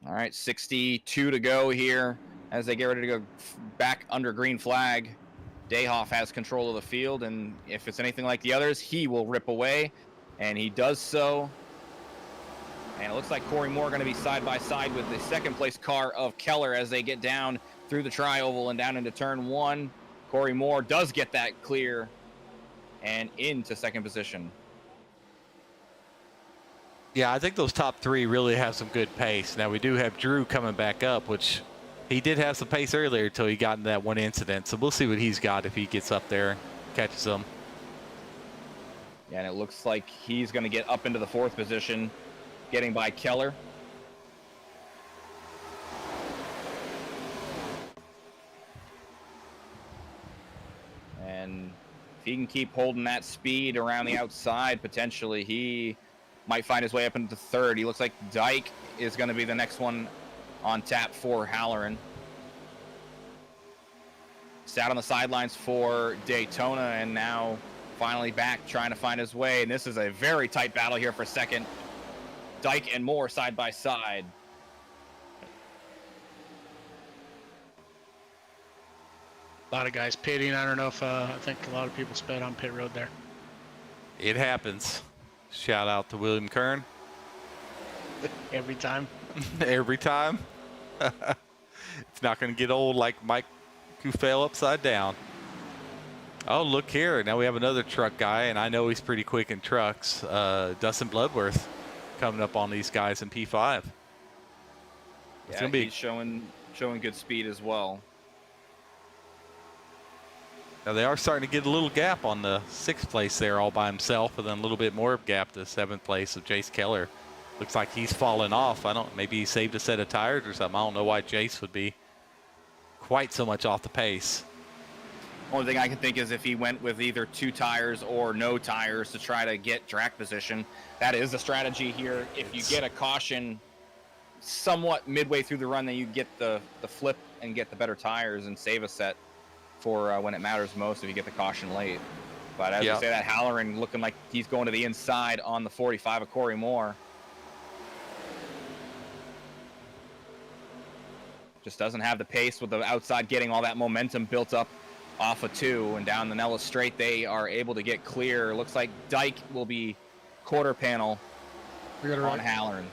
All right, 62 to go here as they get ready to go back under green flag. Dayhoff has control of the field, and if it's anything like the others, he will rip away, and he does so. And it looks like Corey Moore going to be side by side with the second place car of Keller as they get down through the tri-oval and down into turn 1. Corey Moore does get that clear and into second position. Yeah, I think those top 3 really have some good pace. Now, we do have Drew coming back up, which he did have some pace earlier until he got in that one incident. So we'll see what he's got if he gets up there and catches them. Yeah, and it looks like he's going to get up into the 4th position, getting by Keller. And if he can keep holding that speed around the outside, potentially he might find his way up into 3rd. He looks like Dyke is going to be the next one on tap for Halloran. Sat on the sidelines for Daytona and now finally back trying to find his way. And this is a very tight battle here for second. Dyke and Moore side by side. A lot of guys pitting. I don't know if I think a lot of people sped on pit road there. It happens. Shout out to William Kern. Every time. Every time. It's not going to get old like Mike who fell upside down. Oh, look here. Now we have another truck guy, and I know he's pretty quick in trucks. Dustin Bloodworth coming up on these guys in P5. Yeah, gonna be he's showing good speed as well. Now they are starting to get a little gap on the 6th place there all by himself, and then a little bit more gap to 7th place of Jace Keller. Looks like he's fallen off. Maybe he saved a set of tires or something. I don't know why Jace would be quite so much off the pace. Only thing I can think is if he went with either 2 tires or no tires to try to get track position. That is the strategy here. If you get a caution somewhat midway through the run, then you get the flip and get the better tires and save a set for when it matters most if you get the caution late. But as I say, that Halloran looking like he's going to the inside on the 45 of Corey Moore. Just doesn't have the pace with the outside getting all that momentum built up off of 2, and down the Nellis straight they are able to get clear. Looks like Dyke will be quarter panel on Halloran.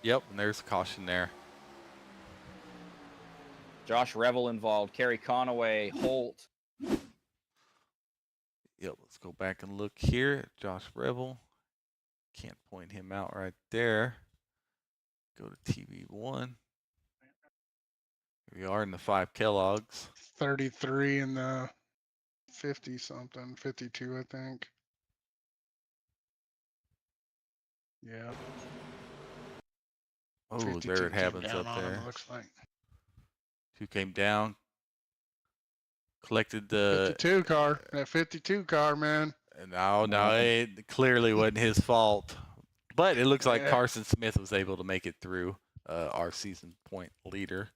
Yep, and there's a caution there. Josh Revel involved, Kerry Conaway, Holt. Yep, let's go back and look here. Josh Revel. Can't point him out right there. Go to TV1. Here we are in the 5 Kellogg's. 33 in the 50 something, 52, I think. Yeah. Oh, 52 there it came happens down up on him, there. it looks like 2 came down. Collected the 52 car. That 52 car, man. No, it clearly wasn't his fault. But it looks like Carson Smith was able to make it through, our season point leader.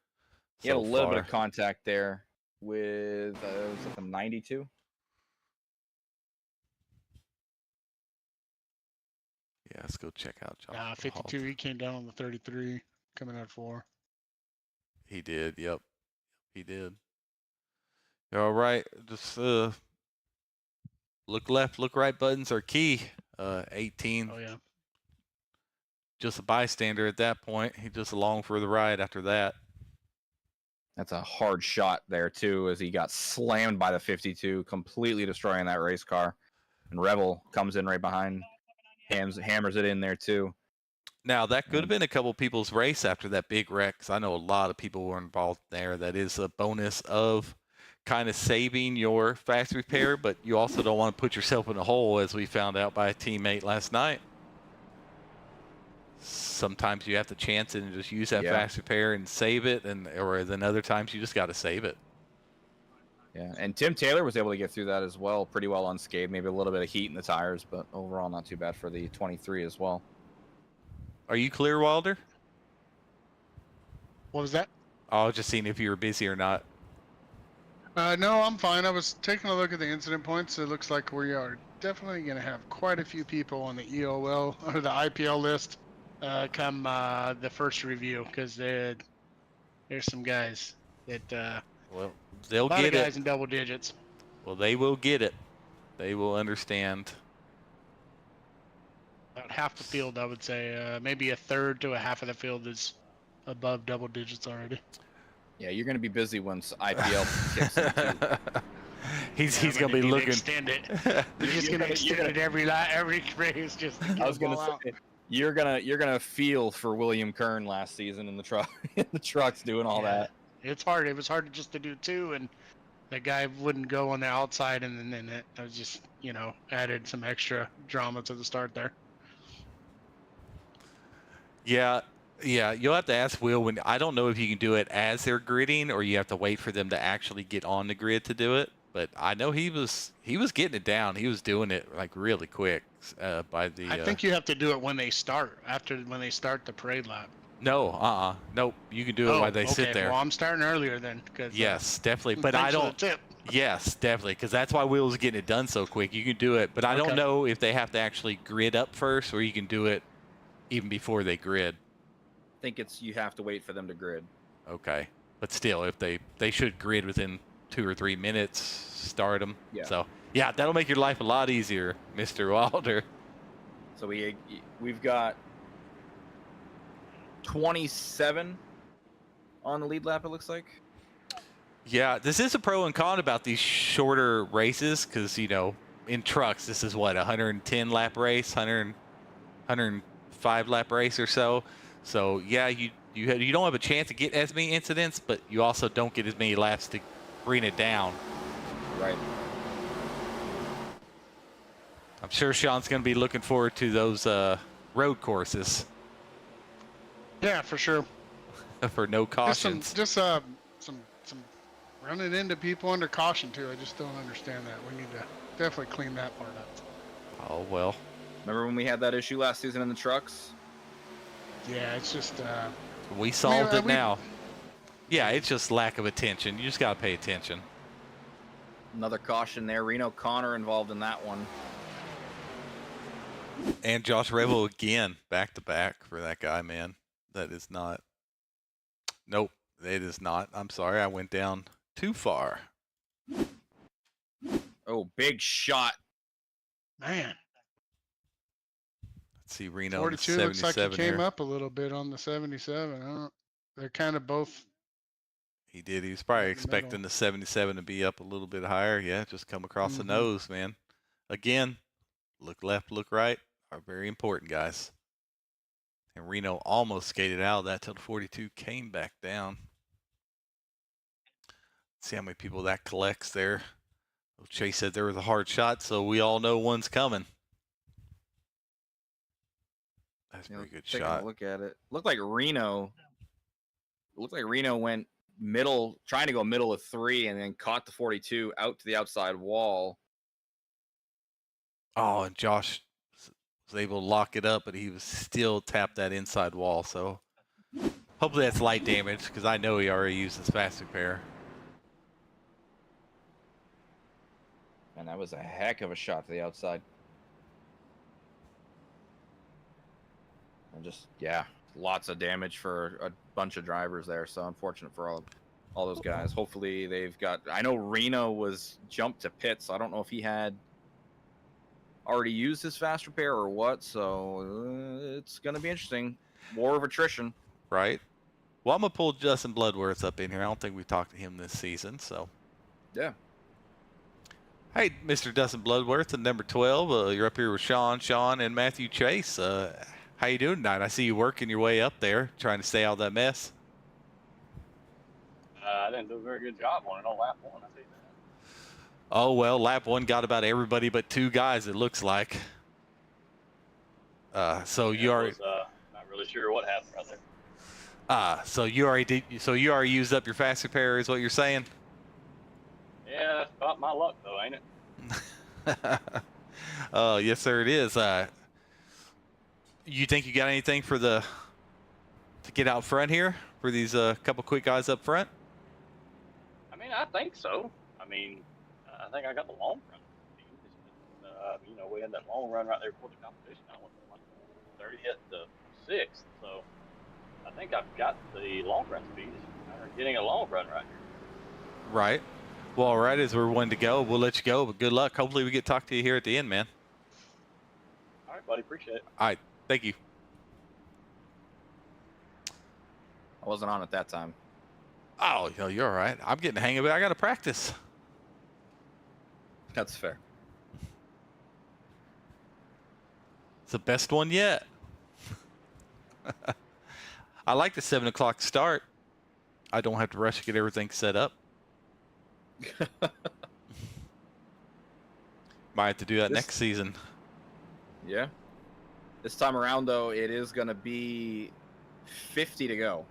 He had a little bit of contact there with was it the 92? Yeah, let's go check out Josh. Nah, 52. He came down on the 33, coming out 4. He did. Yep, he did. All right, just look left, look right buttons are key. 18. Oh yeah. Just a bystander at that point. He just along for the ride after that. That's a hard shot there too, as he got slammed by the 52, completely destroying that race car. And Rebel comes in right behind, hammers it in there too. Now, that could have been a couple people's race after that big wreck, 'cause I know a lot of people were involved there. That is a bonus of kind of saving your fast repair, but you also don't want to put yourself in a hole, as we found out by a teammate last night. Sometimes you have to chance it and just use that fast repair and save it, or then other times you just got to save it. Yeah, and Tim Taylor was able to get through that as well, pretty well unscathed. Maybe a little bit of heat in the tires, but overall not too bad for the 23 as well. Are you clear, Wilder? What was that? I was just seeing if you were busy or not. No, I'm fine. I was taking a look at the incident points. It looks like we are definitely going to have quite a few people on the EOL or the IPL list come the first review, because there's some guys that Well, they'll a lot get of guys it. in double digits. Well, they will get it. They will understand. About half the field, I would say. Maybe a third to a half of the field is above double digits already. Yeah, you're going to be busy once IPL kicks in too. He's going to be looking. Extend it. You're just going to extend it every race. Just I was going to say, you're gonna feel for William Kern last season in the truck, in the trucks doing all that. It's hard. It was hard just to do two, and the guy wouldn't go on the outside, and then it was just, added some extra drama to the start there. Yeah, you'll have to ask Will. I don't know if you can do it as they're gridding, or you have to wait for them to actually get on the grid to do it. But I know he was getting it down. He was doing it like really quick. I think you have to do it when they start. When they start the parade lap. No, nope. You can do it while they sit there. Well, I'm starting earlier then. Yes, definitely. But I don't. Yes, definitely, because that's why Will was getting it done so quick. You can do it, but I don't know if they have to actually grid up first, or you can do it even before they grid. I think you have to wait for them to grid. Okay, but still, if they should grid within 2 or 3 minutes, start them. Yeah. So yeah, that'll make your life a lot easier, Mr. Wilder. So we've got 27 on the lead lap, it looks like. Yeah, this is a pro and con about these shorter races, because in trucks this is what, 110 lap race, 105 lap race or so. So yeah, you don't have a chance to get as many incidents, but you also don't get as many laps to bring it down. Right. I'm sure Sean's going to be looking forward to those road courses. Yeah, for sure. For no cautions. Just some running into people under caution too. I just don't understand that. We need to definitely clean that part up. Oh well. Remember when we had that issue last season in the trucks? Yeah, it's just. We solved it now. Yeah, it's just lack of attention. You just got to pay attention. Another caution there. Reno Connor involved in that one. And Josh Revel again, back to back for that guy, man. That is not. Nope, it is not. I'm sorry, I went down too far. Oh, big shot. Man. Let's see, Reno 42 looks like he came here. up a little bit on the 77. They're kind of both. He did. He was probably expecting the 77 to be up a little bit higher. Yeah, just come across the nose, man. Again, look left, look right are very important, guys. And Reno almost skated out of that till the 42 came back down. Let's see how many people that collects there. Chase said there was a hard shot, so we all know one's coming. That's a pretty good shot. Look at it. Looked like Reno went middle, trying to go middle of 3, and then caught the 42 out to the outside wall. Oh, and Josh was able to lock it up, but he was still tapped that inside wall. So hopefully that's light damage, because I know he already used his fast repair. And that was a heck of a shot to the outside. And just, yeah, lots of damage for a bunch of drivers there. So unfortunate for all those guys. Hopefully they've got, I know Reno was jumped to pits. So I don't know if he had already used his fast repair or what. So it's going to be interesting. War of attrition. Right. Well, I'm gonna pull Justin Bloodworth up in here. I don't think we talked to him this season, so. Yeah. Hey, Mr. Dustin Bloodworth at number 12. You're up here with Sean, and Matthew Chase. How you doing tonight? I see you working your way up there, trying to stay out of that mess. I didn't do a very good job on it on lap 1. I see that. Oh well, lap 1 got about everybody but 2 guys. It looks like. So Yeah, you I already. was not really sure what happened right there. So you already did. So you already used up your fast repair, is what you're saying? Yeah, that's about my luck though, ain't it? Yes, sir. It is. You think you got anything for to get out front here for these couple quick guys up front? I mean, I think so. I mean, I think I got the long run. You know, we had that long run right there before the competition. I went from like 30th to 6th, so I think I've got the long run speed. I'm getting a long run right here. Right. Well, all right, as we're one to go, we'll let you go, but good luck. Hopefully we get to talk to you here at the end, man. All right, buddy. Appreciate it. All right. Thank you. I wasn't on at that time. Oh, you're all right. I'm getting the hang of it. I got to practice. That's fair. It's the best one yet. I like the 7 o'clock start. I don't have to rush to get everything set up. Might have to do that next season. Yeah. This time around, though, it is going to be 50 to go.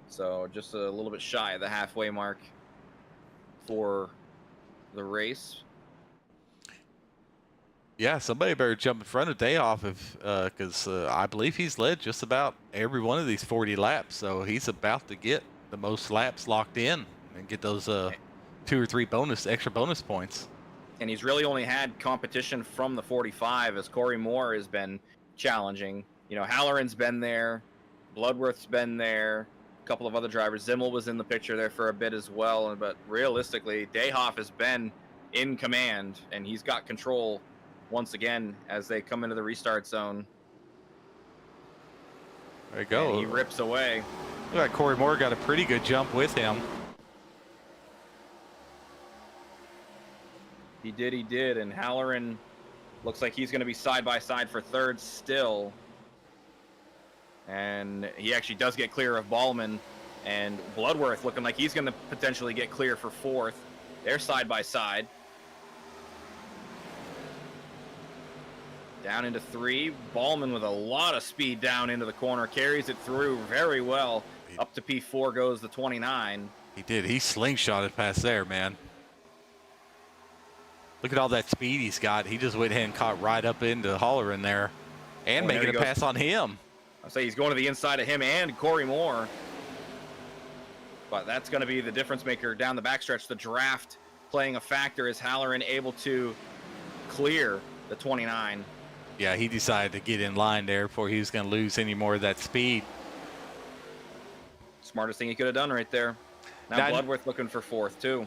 So just a little bit shy of the halfway mark for the race. Yeah, somebody better jump in front of Day off because I believe he's led just about every one of these 40 laps. So he's about to get the most laps locked in and get those 2 or 3 extra bonus points. And he's really only had competition from the 45 as Corey Moore has been challenging. You know, Halloran's been there. Bloodworth's been there. A couple of other drivers. Zimmel was in the picture there for a bit as well. But realistically, Dayhoff has been in command, and he's got control once again as they come into the restart zone. There you go. And he rips away. Look like Corey Moore got a pretty good jump with him. He did, and Halloran looks like he's going to be side by side for third still. And he actually does get clear of Ballman, and Bloodworth looking like he's going to potentially get clear for fourth. They're side by side. Down into 3. Ballman with a lot of speed down into the corner, carries it through very well. Up to P4 goes the 29. He did. He slingshotted past there, man. Look at all that speed he's got. He just went ahead and caught right up into Halloran there and making a pass on him. I'll say he's going to the inside of him and Corey Moore. But that's going to be the difference maker down the backstretch. The draft playing a factor. Is Halloran able to clear the 29? Yeah, he decided to get in line there before he was going to lose any more of that speed. Smartest thing he could have done right there. Now Bloodworth looking for fourth, too.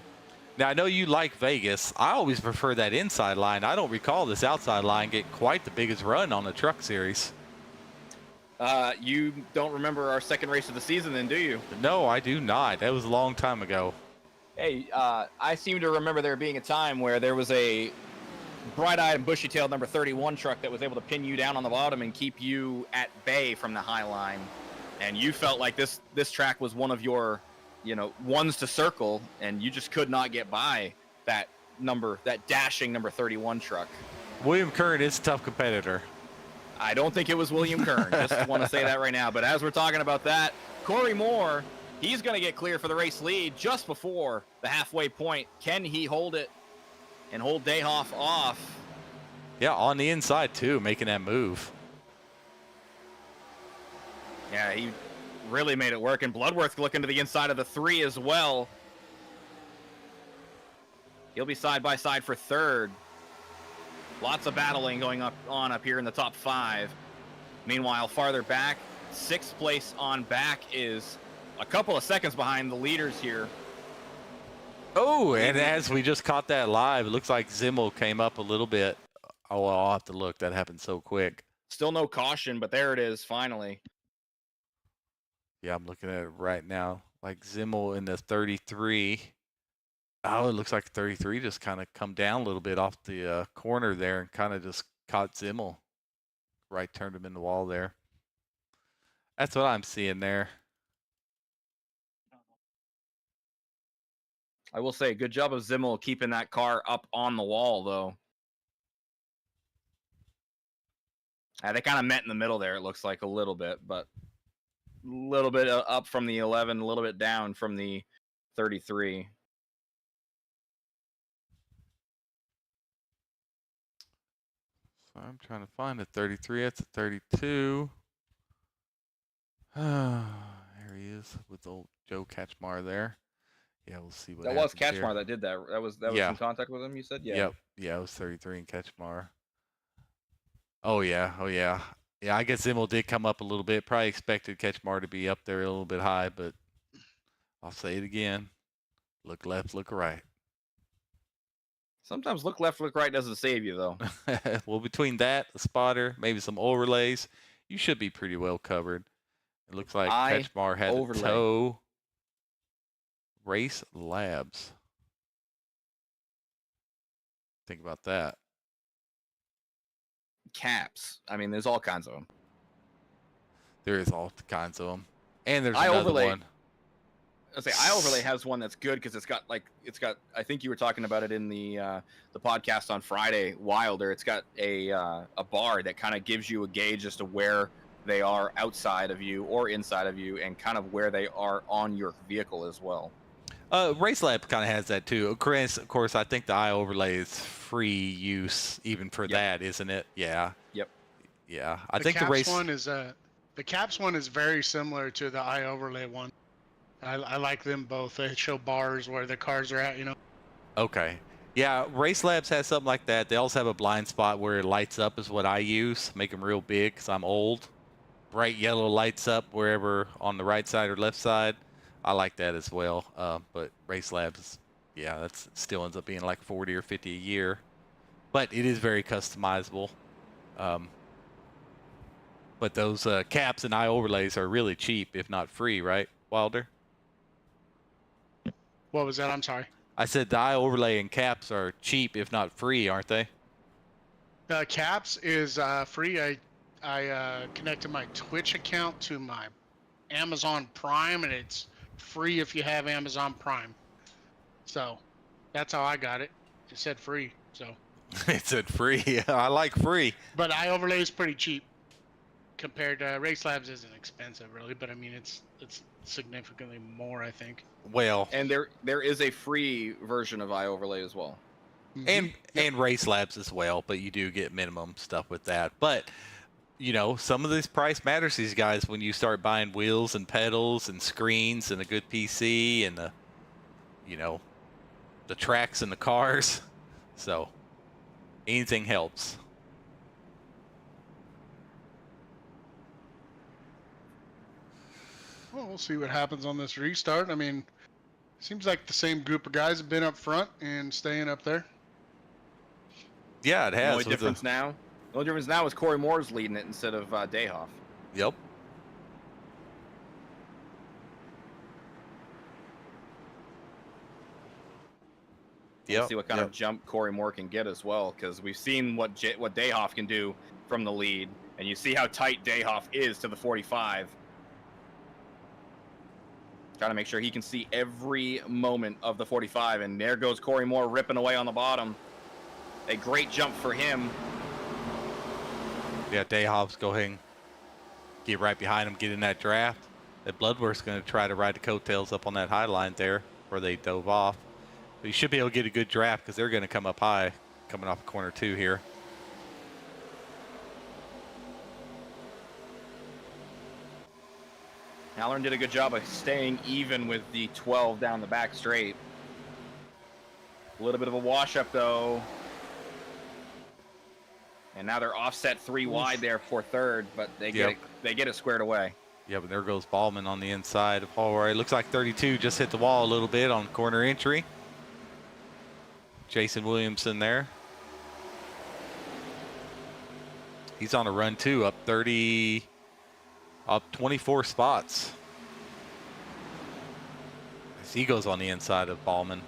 Now, I know you like Vegas. I always prefer that inside line. I don't recall this outside line get quite the biggest run on the truck series. You don't remember our second race of the season then, do you? No, I do not. That was a long time ago. Hey, I seem to remember there being a time where there was a bright-eyed and bushy-tailed number 31 truck that was able to pin you down on the bottom and keep you at bay from the high line. And you felt like this track was one of your, ones to circle, and you just could not get by that dashing number 31 truck. William Kern is a tough competitor. I don't think it was William Kern. Just want to say that right now. But as we're talking about that, Corey Moore, he's going to get clear for the race lead just before the halfway point. Can he hold it and hold Dayhoff off? Yeah, on the inside, too, making that move. Yeah, he really made it work. And Bloodworth looking to the inside of the 3 as well. He'll be side by side for third. Lots of battling going on up here in the top 5. Meanwhile, farther back, 6th place on back is a couple of seconds behind the leaders here. Oh, and as we just caught that live, it looks like Zimmel came up a little bit. Oh, well, I'll have to look. That happened so quick. Still no caution, but there it is finally. Yeah, I'm looking at it right now. Like Zimmel in the 33. Oh, it looks like 33 just kind of come down a little bit off the corner there and kind of just caught Zimmel. Right, turned him in the wall there. That's what I'm seeing there. I will say, good job of Zimmel keeping that car up on the wall, though. They kind of met in the middle there, it looks like a little bit, but a little bit up from the 11, a little bit down from the 33. So I'm trying to find a 33. That's a 32. There he is with old Joe Kaczmar there. Yeah, we'll see what that was happens Kaczmar here. that did that. That was Yeah. in contact with him, you said? Yeah. Yep. Yeah, it was 33 in Kaczmar. Oh, yeah. Oh, yeah. Yeah, I guess Zimmel did come up a little bit. Probably expected Kaczmar to be up there a little bit high, but I'll say it again. Look left, look right. Sometimes look left, look right doesn't save you, though. Well, between that, the spotter, maybe some overlays, you should be pretty well covered. It looks like Kaczmar had a tow. Race Labs. Think about that. Caps. I mean, there's all kinds of them. There is all kinds of them. And there's iOverlay. Another one. I say iOverlay has one that's good because it's got I think you were talking about it in the podcast on Friday, Wilder. It's got a bar that kind of gives you a gauge as to where they are outside of you or inside of you, and kind of where they are on your vehicle as well. RaceLab kind of has that too. Of course, I think the iOverlay is free use even for that, isn't it? Yeah. Yep. Yeah, I The think Caps the race one is the Caps one is very similar to the iOverlay one. I like them both. They show bars where the cars are at, you know. Okay. Yeah, Race Labs has something like that. They also have a blind spot where it lights up is what I use. Make them real big because I'm old. Bright yellow lights up wherever on the right side or left side. I like that as well. But Race Labs, yeah, that's still ends up being like 40 or 50 a year. But it is very customizable. But those caps and eye overlays are really cheap, if not free, right, Wilder? What was that? I'm sorry. I said the eye overlay and caps are cheap, if not free, aren't they? Caps is free. I connected my Twitch account to my Amazon Prime, and it's free if you have Amazon Prime. So that's how I got it. It said free, so. It said free. I like free. But iOverlay is pretty cheap compared to Race Labs. Isn't expensive really, but I mean it's significantly more, I think. Well, and there is a free version of iOverlay as well. And Race Labs as well, but you do get minimum stuff with that. But you know, some of this price matters to these guys when you start buying wheels and pedals and screens and a good PC and the, you know, the tracks and the cars. So anything helps. Well, we'll see what happens on this restart. I mean, seems like the same group of guys have been up front and staying up there. Yeah, it has. The only difference now is Corey Moore's leading it instead of Dayhoff. Yep. We'll see what kind of jump Corey Moore can get as well, because we've seen what Dayhoff can do from the lead, and you see how tight Dayhoff is to the 45. Trying to make sure he can see every moment of the 45, and there goes Corey Moore ripping away on the bottom. A great jump for him. Yeah, Dayhoff's go ahead and get right behind him, get in that draft. That Bloodworth's going to try to ride the coattails up on that high line there where they dove off. But you should be able to get a good draft because they're going to come up high coming off corner 2 here. Halloran did a good job of staying even with the 12 down the back straight. A little bit of a wash up though. And now they're offset 3 wide there for third, but they get it squared away. Yeah, but there goes Ballman on the inside of Hallway. Looks like 32 just hit the wall a little bit on corner entry. Jason Williamson there. He's on a run too, up 24 spots. Yes, he goes on the inside of Ballman.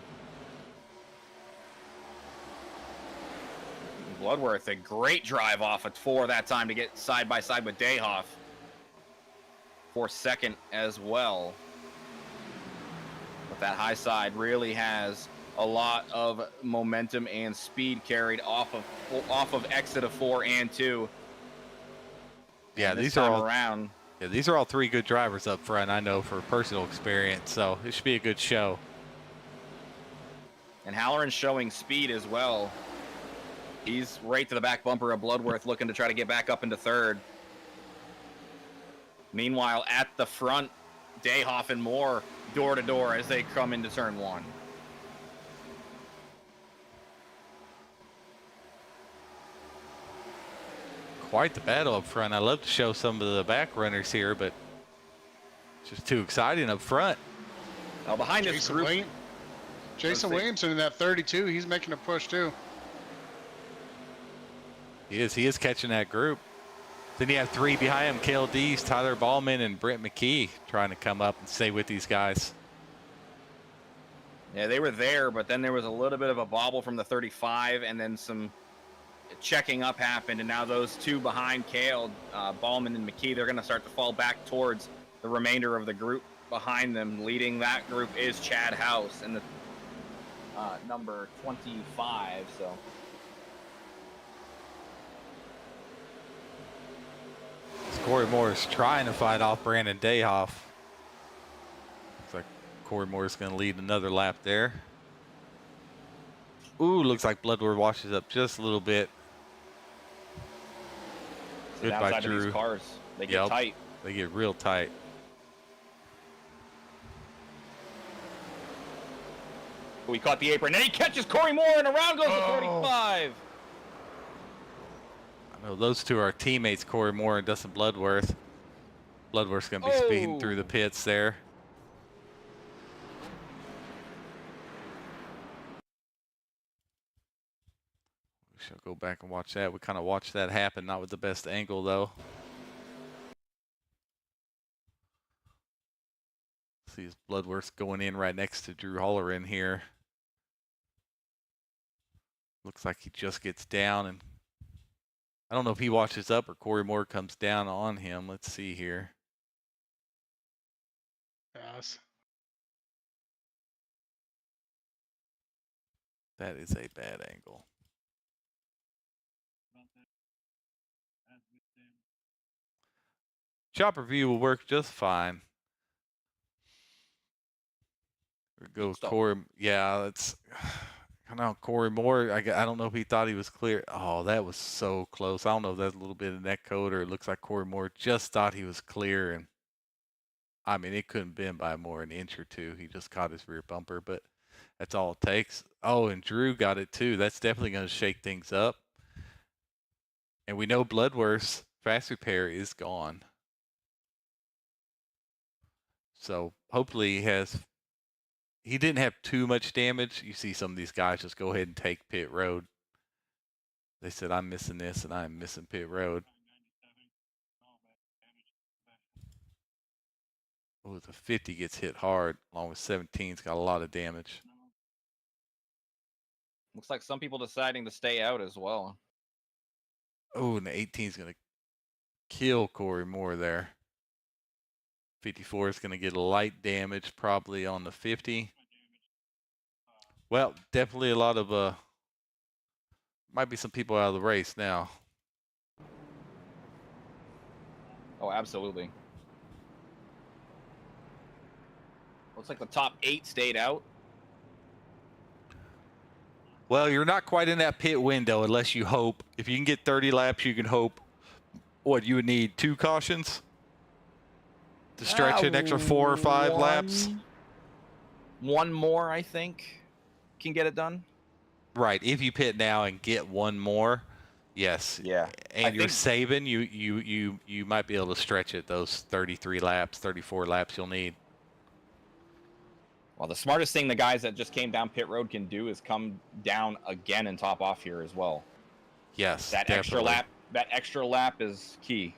Bloodworth, a great drive off at 4 that time to get side by side with Dayhoff. For second as well. But that high side really has a lot of momentum and speed carried off of exit of 4 and 2. Yeah, and these are all around. Yeah, these are all 3 good drivers up front, I know for personal experience, so it should be a good show. And Halloran's showing speed as well. He's right to the back bumper of Bloodworth, looking to try to get back up into 3rd. Meanwhile, at the front, Dayhoff and Moore door to door as they come into turn 1. Quite the battle up front. I love to show some of the back runners here, but it's just too exciting up front. Now behind this group, Jason Williamson in that 32, he's making a push too. He is catching that group. Then you have 3 behind him, Cale Dees, Tyler Ballman, and Brent McKee trying to come up and stay with these guys. yeah, they were there, but then there was a little bit of a bobble from the 35, and then some checking up happened, and now those 2 behind Cale, Ballman and McKee, they're going to start to fall back towards the remainder of the group behind them. Leading that group is Chad House and the number 25, so... Corey Moore's trying to fight off Brandon Dayhoff. Looks like Corey Moore's going to lead another lap there. Ooh, looks like Bloodworth washes up just a little bit. Good by Drew. Of these cars, they get tight. They get real tight. We caught the apron, and he catches Corey Moore, and around goes the 45. I know those 2 are teammates, Corey Moore and Dustin Bloodworth. Bloodworth's going to be speeding through the pits there. We shall go back and watch that. We kind of watched that happen, not with the best angle, though. See his Bloodworth going in right next to Drew Holleran here. Looks like he just gets down, and I don't know if he washes up or Corey Moore comes down on him. Let's see here. Yes. That is a bad angle. Chopper view will work just fine. There goes Corey. Yeah, it's... I know Corey Moore, I don't know if he thought he was clear. Oh, that was so close. I don't know if that's a little bit of net code or it looks like Corey Moore just thought he was clear. And I mean, it couldn't have been by more an inch or 2. He just caught his rear bumper, but that's all it takes. Oh, and Drew got it too. That's definitely going to shake things up. And we know Bloodworth's fast repair is gone. So hopefully he didn't have too much damage. You see some of these guys just go ahead and take pit road. They said, I'm missing this and I'm missing pit road. Oh, the 50 gets hit hard, along with 17's got a lot of damage. Looks like some people deciding to stay out as well. Oh, and the 18's going to kill Corey Moore there. 54 is going to get a light damage probably on the 50. Well, definitely a lot of might be some people out of the race now. Oh, absolutely. Looks like the top 8 stayed out. Well, you're not quite in that pit window unless you hope. If you can get 30 laps, you can hope. What, you would need 2 cautions to stretch an extra 4 or 5 laps? One more, I think, can get it done. Right. If you pit now and get 1 more, yes. Yeah. And you're saving, you might be able to stretch it those 33 laps, 34 laps you'll need. Well, the smartest thing the guys that just came down pit road can do is come down again and top off here as well. Yes, that definitely. extra lap is key.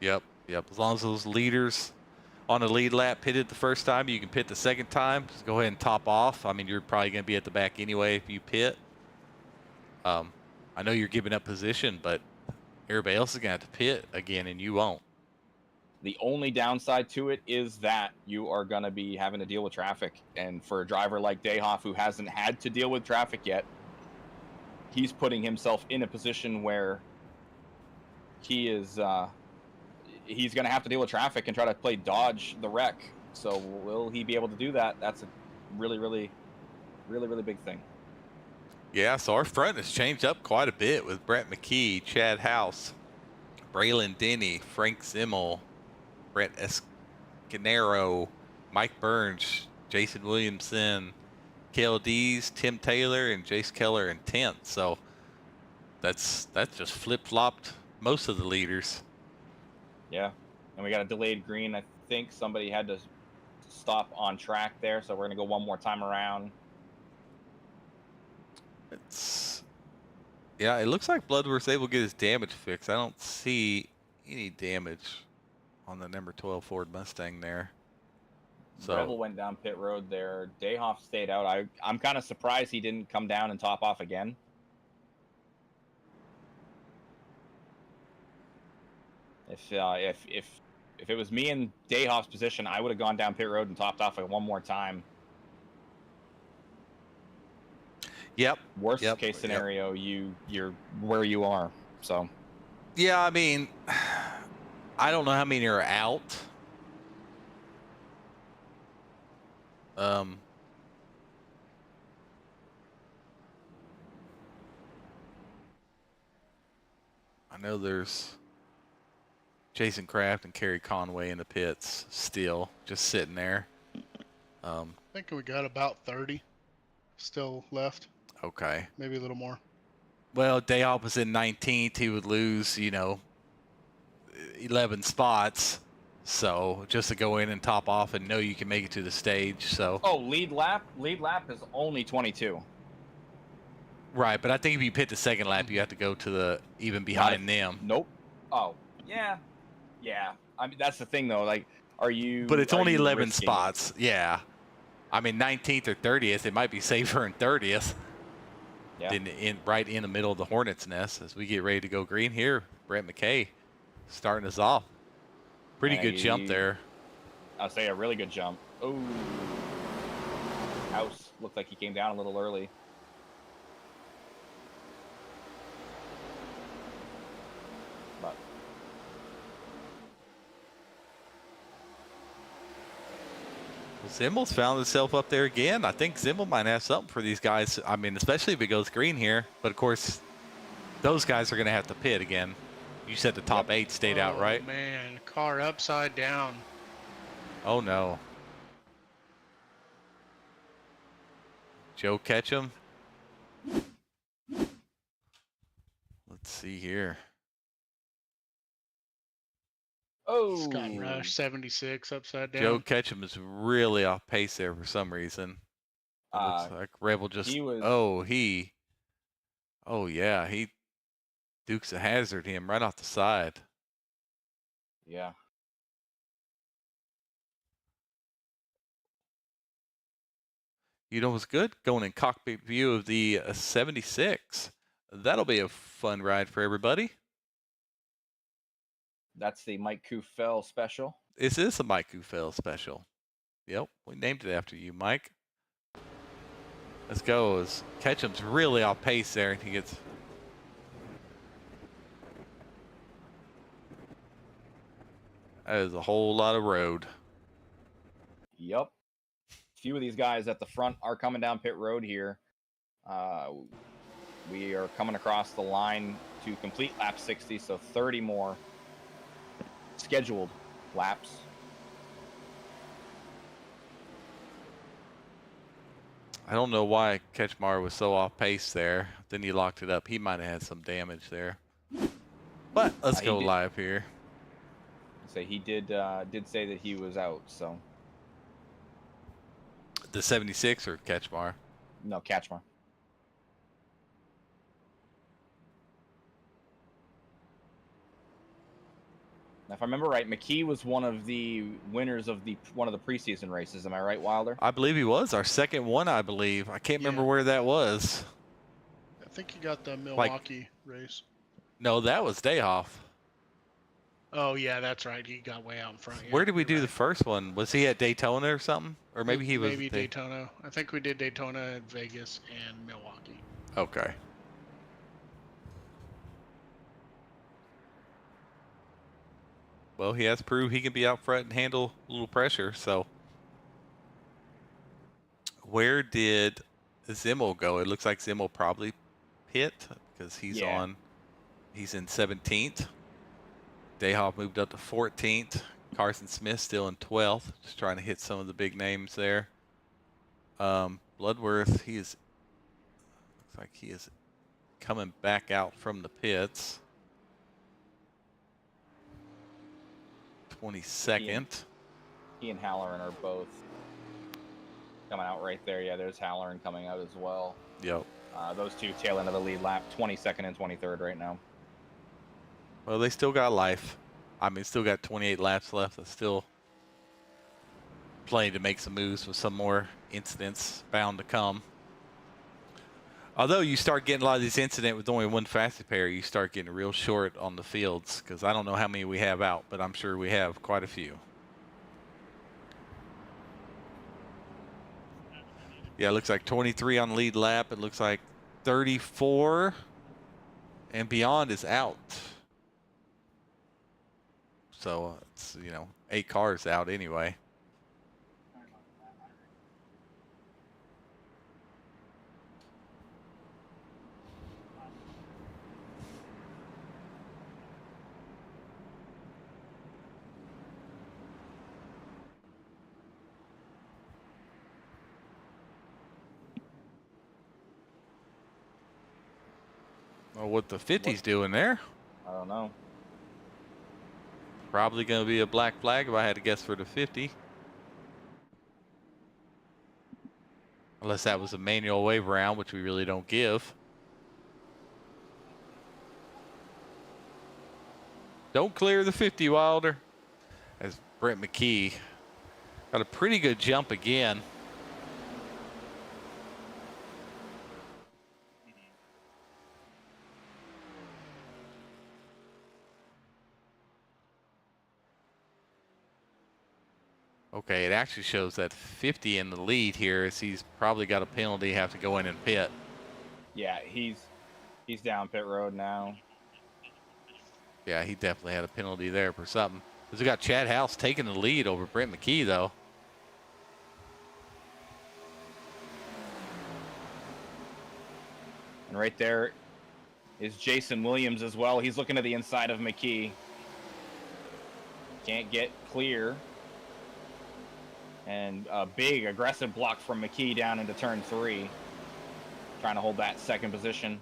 Yep. As long as those leaders on a lead lap pitted the first time, you can pit the second time. Just go ahead and top off. I mean, you're probably going to be at the back anyway if you pit. I know you're giving up position, but everybody else is going to have to pit again, and you won't. The only downside to it is that you are going to be having to deal with traffic. And for a driver like Dayhoff, who hasn't had to deal with traffic yet, he's putting himself in a position where he is he's going to have to deal with traffic and try to play dodge the wreck. So will he be able to do that? That's a really, really, really, really big thing. Yeah, so our front has changed up quite a bit with Brett McKee, Chad House, Braylon Denny, Frank Zimmel, Brett Escanero, Mike Burns, Jason Williamson, Kale Dees, Tim Taylor, and Jace Keller in 10th. So that's just flip-flopped most of the leaders. Yeah, and we got a delayed green. I think somebody had to stop on track there, so we're going to go one more time around. Yeah, it looks like Bloodworth's able to get his damage fixed. I don't see any damage on the number 12 Ford Mustang there. So Rebel went down pit road there. Dayhoff stayed out. I'm kind of surprised he didn't come down and top off again. If it was me in Dayhoff's position, I would have gone down pit road and topped off one more time. Yep. Worst case scenario, you're where you are. So. Yeah, I mean, I don't know how many are out. I know there's Jason Kraft and Kerry Conway in the pits still, just sitting there. I think we got about 30 still left. Okay. Maybe a little more. Well, Dayhoff was in 19th. He would lose, 11 spots. So just to go in and top off and know you can make it to the stage. So. Oh, lead lap is only 22. Right, but I think if you pit the second lap, you have to go to the even behind them. Nope. Oh, yeah. I mean, that's the thing though. Like, are you? But it's only 11 risking spots. Yeah. I mean, 19th or 30th, it might be safer in 30th. Yeah. Than right in the middle of the hornet's nest as we get ready to go green here. Brett McKay starting us off. Pretty good jump there. I'll say a really good jump. Oh, House looked like he came down a little early. But Zimmel's found himself up there again. I think Zimmel might have something for these guys. I mean, especially if it goes green here. But, of course, those guys are going to have to pit again. You said the top 8 stayed out, right? Oh, man. Car upside down. Oh, no. Joe Ketchum. Let's see here. oh, Scott Rush, 76, upside down. Joe Ketchum is really off pace there for some reason. Looks like Rebel just. he was- He Dukes a hazard him right off the side. Yeah. You know what's good? Going in cockpit view of the 76. That'll be a fun ride for everybody. That's the Mike Kufel special. This is a Mike Kufel special. Yep, we named it after you, Mike. Let's go. As Ketchum's really off pace there, and he gets. That is a whole lot of road. Yep. A few of these guys at the front are coming down pit road here. We are coming across the line to complete lap 60, so 30 more scheduled laps. I don't know why Ketchmar was so off pace there. Then he locked it up. He might have had some damage there. But let's go live here. So he did say that he was out. So the 76 or Ketchmar? No, Ketchmar. If I remember right, McKee was one of the winners of one of the preseason races. Am I right, Wilder? I believe he was our second one. I believe. I can't remember where that was. I think he got the Milwaukee race. No, that was Dayhoff. Oh yeah, that's right. He got way out in front. Yeah, Where did we do you're the right. first one? Was he at Daytona or something? Or maybe he was. Maybe Daytona. I think we did Daytona and Vegas and Milwaukee. Okay. Well, he has proved he can be out front and handle a little pressure. So, where did Zimmel go? It looks like Zimmel probably pit because he's on. He's in 17th. Dayhoff moved up to 14th. Carson Smith still in 12th. Just trying to hit some of the big names there. Bloodworth, looks like he is coming back out from the pits. 22nd. He and Halloran are both coming out right there. Yeah, there's Halloran coming out as well. Yep. Those two tail end of the lead lap, 22nd and 23rd right now. Well, they still got life. I mean, still got 28 laps left. There's still plenty to make some moves with some more incidents bound to come. Although you start getting a lot of these incidents with only one fastest pair, you start getting real short on the fields because I don't know how many we have out, but I'm sure we have quite a few. Yeah, it looks like 23 on the lead lap. It looks like 34 and beyond is out. So it's, 8 cars out anyway. Well, what the 50's doing there? I don't know. Probably going to be a black flag if I had to guess for the 50. Unless that was a manual wave around, which we really don't give. Don't clear the 50, Wilder. As Brent McKee got a pretty good jump again. Okay, it actually shows that 50 in the lead here as he's probably got a penalty, have to go in and pit. Yeah, he's down pit road now. Yeah, he definitely had a penalty there for something. Because we got Chad House taking the lead over Brent McKee, though. And right there is Jason Williams as well. He's looking to the inside of McKee. Can't get clear. And a big aggressive block from McKee down into turn 3. Trying to hold that second position.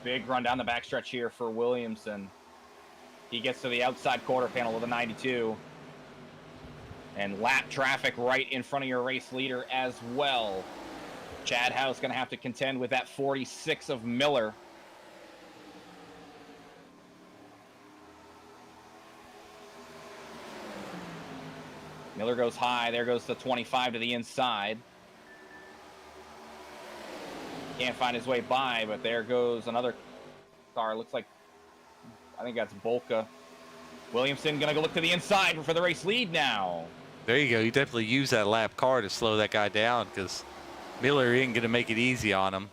Big run down the backstretch here for Williamson. He gets to the outside quarter panel of the 92. And lap traffic right in front of your race leader as well. Chad House going to have to contend with that 46 of Miller. Miller goes high. There goes the 25 to the inside. Can't find his way by, but there goes another car. Looks like, I think that's Bolka. Williamson going to go look to the inside for the race lead now. There you go. You definitely use that lap car to slow that guy down because Miller ain't going to make it easy on him.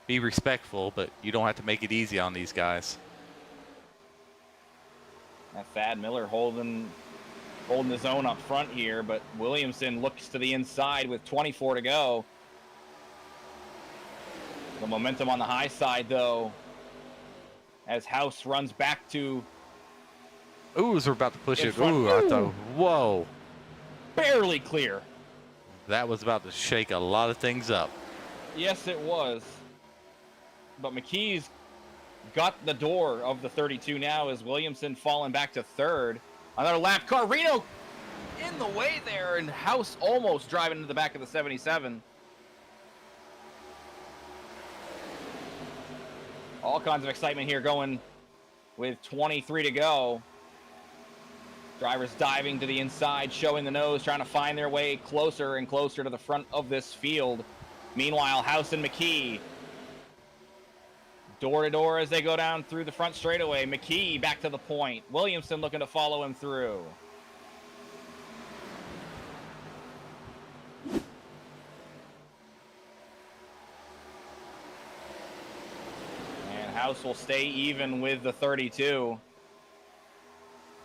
Be respectful, but you don't have to make it easy on these guys. That Thad Miller holding his own up front here, but Williamson looks to the inside with 24 to go. The momentum on the high side, though, as House runs back to... Ooh, as we're about to push it. Ooh, I thought, whoa. Barely clear. That was about to shake a lot of things up. Yes, it was. but McKee's got the door of the 32 now as Williamson falling back to third. Another lap car. Reno in the way there, and House almost driving into the back of the 77. All kinds of excitement here going with 23 to go. Drivers diving to the inside, showing the nose, trying to find their way closer and closer to the front of this field. Meanwhile, House and McKee door to door as they go down through the front straightaway. McKee back to the point. Williamson looking to follow him through. And House will stay even with the 32.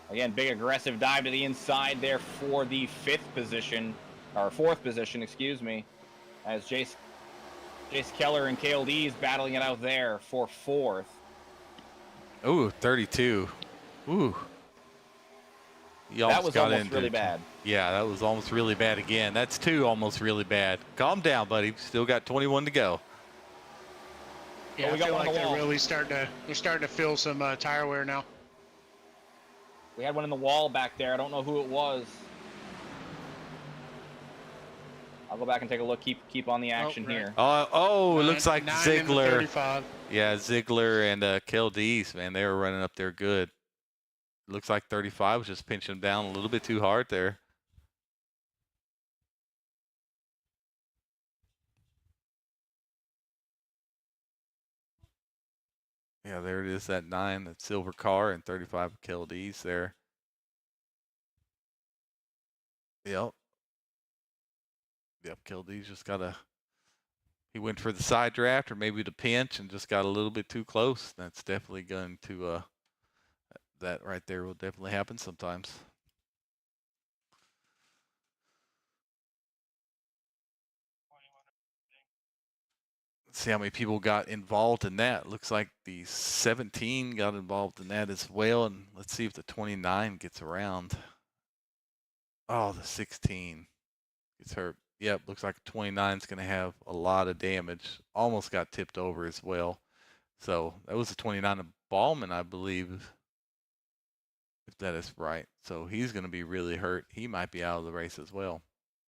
Again, big aggressive dive to the inside there for the fourth position, excuse me, as Jace Keller and KLD's battling it out there for fourth. Ooh, 32. Ooh. That was almost really bad. Yeah, that was almost really bad again. That's two almost really bad. Calm down, buddy. Still got 21 to go. Yeah, I feel like they're really starting to feel some tire wear now. We had one in the wall back there. I don't know who it was. I'll go back and take a look. Keep on the action here. It looks like Ziegler. 35. Yeah, Ziegler and KLD's, man, they were running up there good. Looks like 35 was just pinching them down a little bit too hard there. Yeah, there it is, that 9, that silver car, and 35 KLD's there. Yep. Yep, KLD's just got he went for the side draft or maybe the pinch and just got a little bit too close. That's definitely going to, that right there will definitely happen sometimes. Let's see how many people got involved in that. Looks like the 17 got involved in that as well. And let's see if the 29 gets around. Oh, the 16 gets hurt. Yep, looks like 29 is going to have a lot of damage. Almost got tipped over as well. So that was a 29 of Ballman, I believe, if that is right. So he's going to be really hurt. He might be out of the race as well.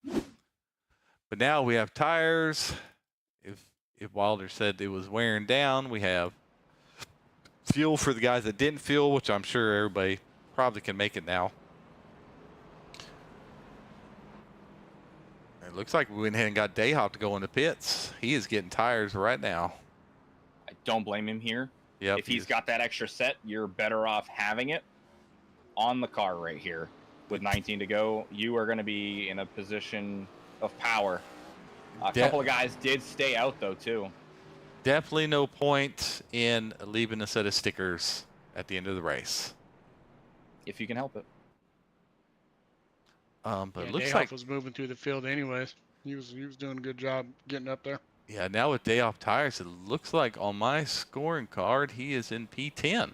But now we have tires. If Wilder said it was wearing down, we have fuel for the guys that didn't fuel, which I'm sure everybody probably can make it now. It looks like we went ahead and got Dayhawk to go into pits. He is getting tires right now. I don't blame him here. Yep, if he's got that extra set, you're better off having it on the car right here. With 19 to go, you are going to be in a position of power. A couple of guys did stay out, though, too. Definitely no point in leaving a set of stickers at the end of the race. If you can help it. But it looks Dayhoff like was moving through the field anyways. He was doing a good job getting up there. Yeah, now with Day Off Tires, it looks like on my scoring card, he is in P10.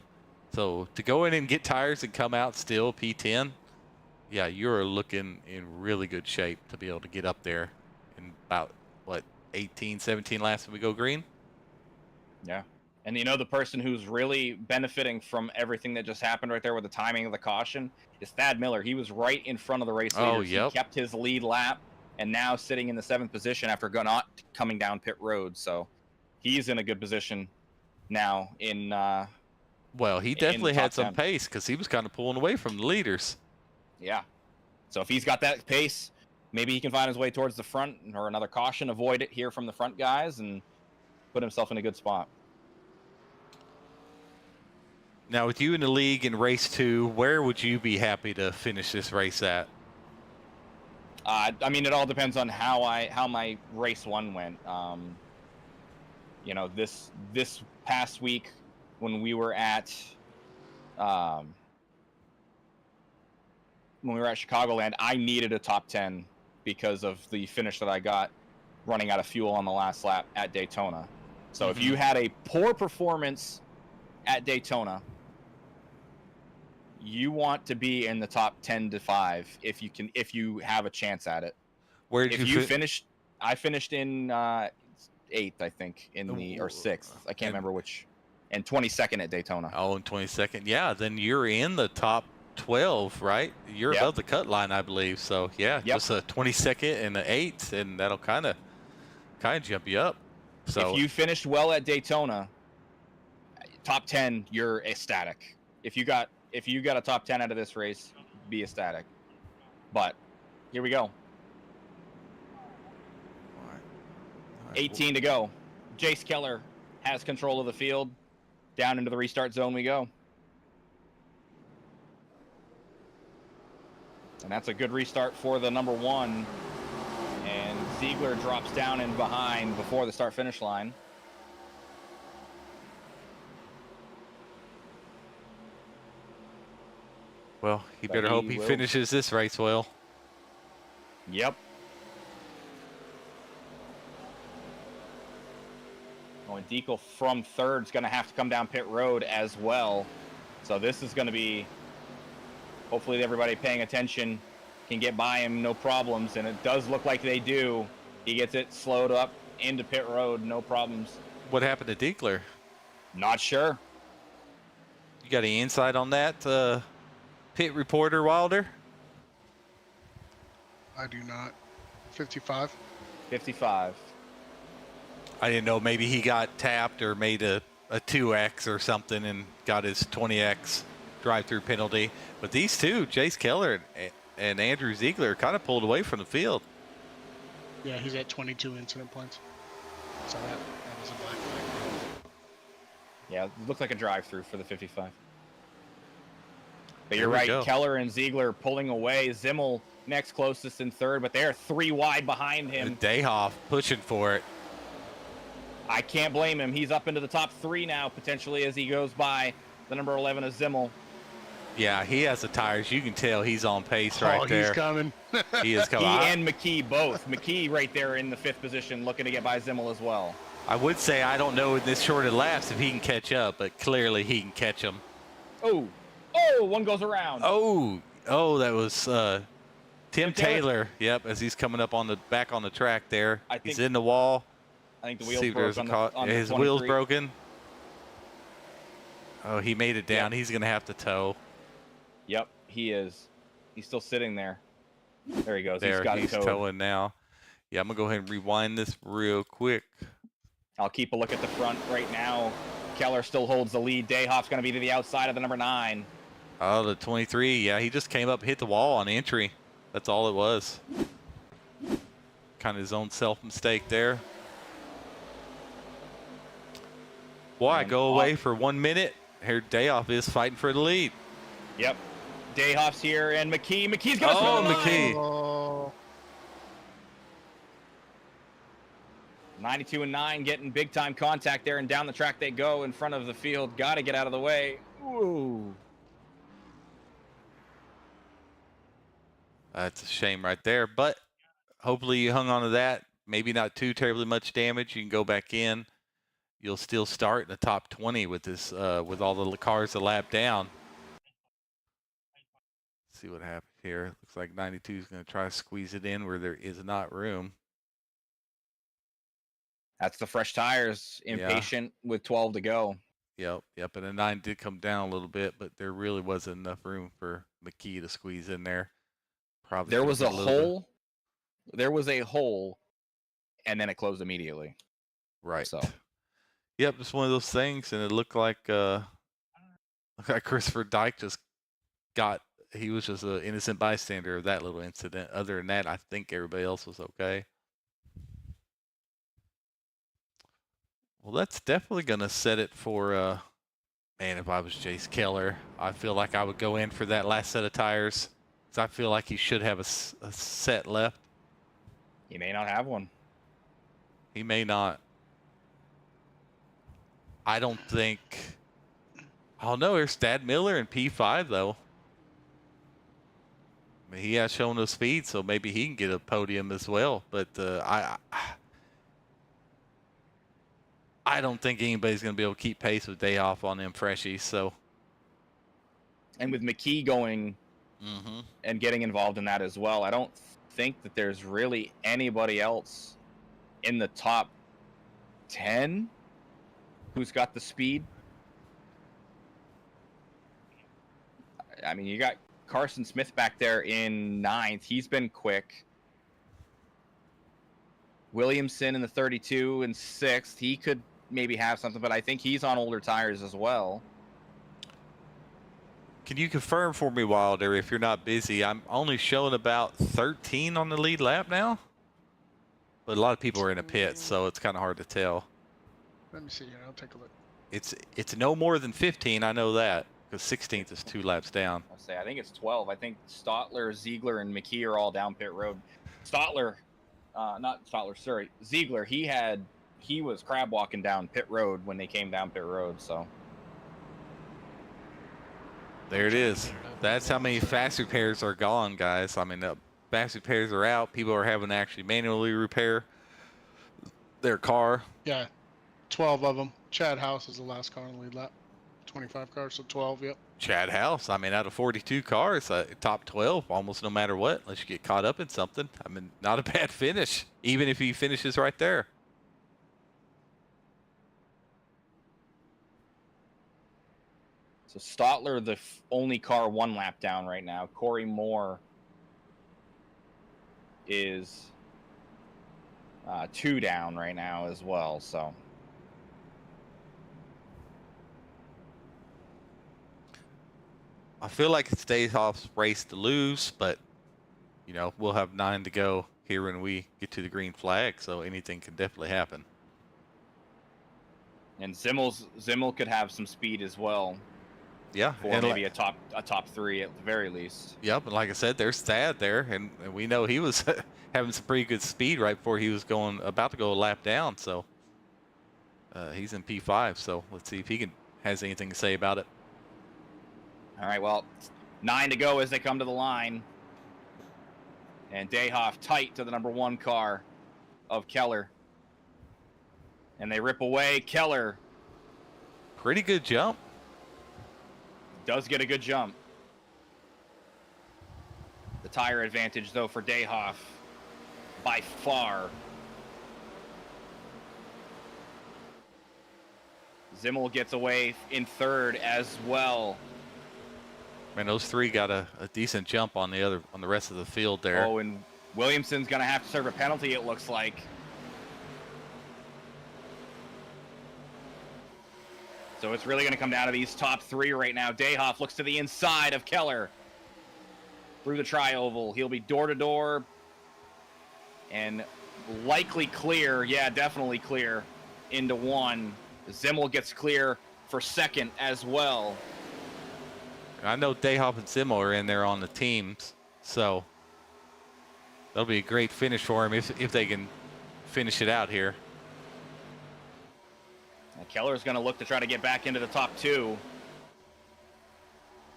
So to go in and get tires and come out still P10, yeah, you're looking in really good shape to be able to get up there in about, what, 18, 17 laps when we go green? Yeah. And, you know, the person who's really benefiting from everything that just happened right there with the timing of the caution is Thad Miller. He was right in front of the race leaders. Oh, yep. He kept his lead lap and now sitting in the 7th position after not coming down pit road. So he's in a good position now in well, he definitely had some 10. pace because he was kind of pulling away from the leaders. Yeah. So if he's got that pace, maybe he can find his way towards the front or another caution, avoid it here from the front guys, and put himself in a good spot. Now, with you in the league in race 2, where would you be happy to finish this race at? I mean, it all depends on how my race 1 went. You know, this past week when we were at Chicagoland, I needed a top 10 because of the finish that I got running out of fuel on the last lap at Daytona. So if you had a poor performance at Daytona, you want to be in the top 10 to 5 if you have a chance at it. Where did you finish? I finished in 8th, I think, in the or 6th. I can't And- remember which. And 22nd at Daytona. Oh, and 22nd. Yeah, then you're in the top 12, right? You're Yep. above the cut line, I believe. So yeah, Yep. just a 22nd and an 8th, and that'll kind of jump you up. So If you finished well at Daytona, top 10, you're ecstatic. If you got a top 10 out of this race, be ecstatic. But here we go. All right. 18 to go. Jace Keller has control of the field. Down into the restart zone we go. And that's a good restart for the number 1. And Ziegler drops down in behind before the start-finish line. Well, he But better hope he he will. finishes this race well. Yep. Oh, and Deacle from 3rd is going to have to come down pit road as well. So this is going to be, hopefully everybody paying attention can get by him, no problems. And it does look like they do. He gets it slowed up into pit road, no problems. What happened to Diekler? Not sure. You got any insight on that, pit reporter Wilder? I do not. 55. 55. I didn't know, maybe he got tapped or made a 2X or something and got his 20X drive-through penalty. But these two, Jace Keller and Andrew Ziegler, kind of pulled away from the field. Yeah, he's at 22 incident points. So that was a black flag. Yeah, it looked like a drive-through for the 55. But There you're we right, go. Keller and Ziegler pulling away. Zimmel next closest in 3rd, but they're 3 wide behind him. Dayhoff pushing for it. I can't blame him. He's up into the top 3 now, potentially, as he goes by the number 11 of Zimmel. Yeah, he has the tires. You can tell he's on pace right there. He's coming. He is He coming. and McKee both. McKee right there in the 5th position, looking to get by Zimmel as well. I would say I don't know in this short of laps if he can catch up, but clearly he can catch him. Oh, one goes around. Oh, that was Tim Taylor. Taylor. Yep, as he's coming up on the back on the track there. I He's think- in the wall. I think the See wheels if broke there's a on, cau- on the his 23. wheel's broken. Oh, he made it down. Yep. He's gonna have to tow. Yep, he is. He's still sitting there. There he goes. There, he's got he's it towed. towing now. Yeah, I'm gonna go ahead and rewind this real quick. I'll keep a look at the front right now. Keller still holds the lead. Dayhoff's going to be to the outside of the number 9. Oh, the 23. Yeah, he just came up, hit the wall on entry. That's all it was. Kind of his own self-mistake there. Boy, And go off- away for 1 minute. Here, Dayoff is fighting for the lead. Yep. Dayhoff's here, and McKee's going to Oh, spin the line. McKee. Oh, 92 and 9 getting big time contact there, and down the track they go in front of the field. Got to get out of the way. Ooh. That's a shame right there, but hopefully you hung on to that. Maybe not too terribly much damage. You can go back in. You'll still start in the top 20 with this, with all the cars a lap down. Let's see what happens here. Looks like 92 is going to try to squeeze it in where there is not room. That's the fresh tires. Impatient with 12 to go. Yep. And the 9 did come down a little bit, but there really wasn't enough room for McKee to squeeze in there. Probably There could've was a been little bit- hole. There was a hole, and then it closed immediately. Right. So. Yep, just one of those things, and it looked like Christopher Dyke he was just an innocent bystander of that little incident. Other than that, I think everybody else was okay. Well, that's definitely gonna set it for man, if I was Jace Keller, I feel like I would go in for that last set of tires, because I feel like he should have a set left. He may not have one. He may not. I don't think. Oh no, there's Thad Miller in P5 though. I mean, he has shown no speed, so maybe he can get a podium as well. But I don't think anybody's going to be able to keep pace with Dayoff on them freshies. So. And with McKee going Mm-hmm. and getting involved in that as well, I don't think that there's really anybody else in the top 10, who's got the speed. I mean, you got Carson Smith back there in 9th. He's been quick. Williamson in the 32 in 6th. He could maybe have something, but I think he's on older tires as well. Can you confirm for me, Wilder, if you're not busy? I'm only showing about 13 on the lead lap now. But a lot of people are in a pit, so it's kind of hard to tell. Let me see here. I'll take a look. It's no more than 15. I know that because 16th is 2 laps down. I think it's 12. I think Stotler, Ziegler, and McKee are all down pit road. Stotler, not Stotler, sorry, Ziegler. He was crab walking down pit road when they came down pit road. So there it is. That's how many fast repairs are gone, guys. I mean, the fast repairs are out. People are having to actually manually repair their car. Yeah, 12 of them. Chad House is the last car in the lead lap. 25 cars, so 12, yep. Chad House, I mean, out of 42 cars, top 12 almost no matter what, unless you get caught up in something. I mean, not a bad finish, even if he finishes right there. So Stotler, the only car 1 lap down right now. Corey Moore is 2 down right now as well. So I feel like it's Dayhoff's race to lose, but you know, we'll have 9 to go here when we get to the green flag, so anything can definitely happen. and Zimmel could have some speed as well. Yeah, For and maybe a top 3 at the very least. Yep, and like I said, there's Thad there, and we know he was having some pretty good speed right before he was about to go a lap down. So he's in P5. So let's see if he has anything to say about it. All right, well, 9 to go as they come to the line, and Dayhoff tight to the number 1 car of Keller, and they rip away. Keller Pretty good jump. does get a good jump. The tire advantage, though, for Dayhoff by far. Zimmel gets away in 3rd as well. Man, those 3 got a decent jump on the rest of the field there. Oh, and Williamson's going to have to serve a penalty, it looks like. So it's really going to come down to these top 3 right now. Dayhoff looks to the inside of Keller through the tri-oval. He'll be door-to-door and likely clear. Yeah, definitely clear into 1. Zimmel gets clear for 2nd as well. I know Dayhoff and Zimmel are in there on the teams, so that'll be a great finish for him if they can finish it out here. Keller's going to look to try to get back into the top 2.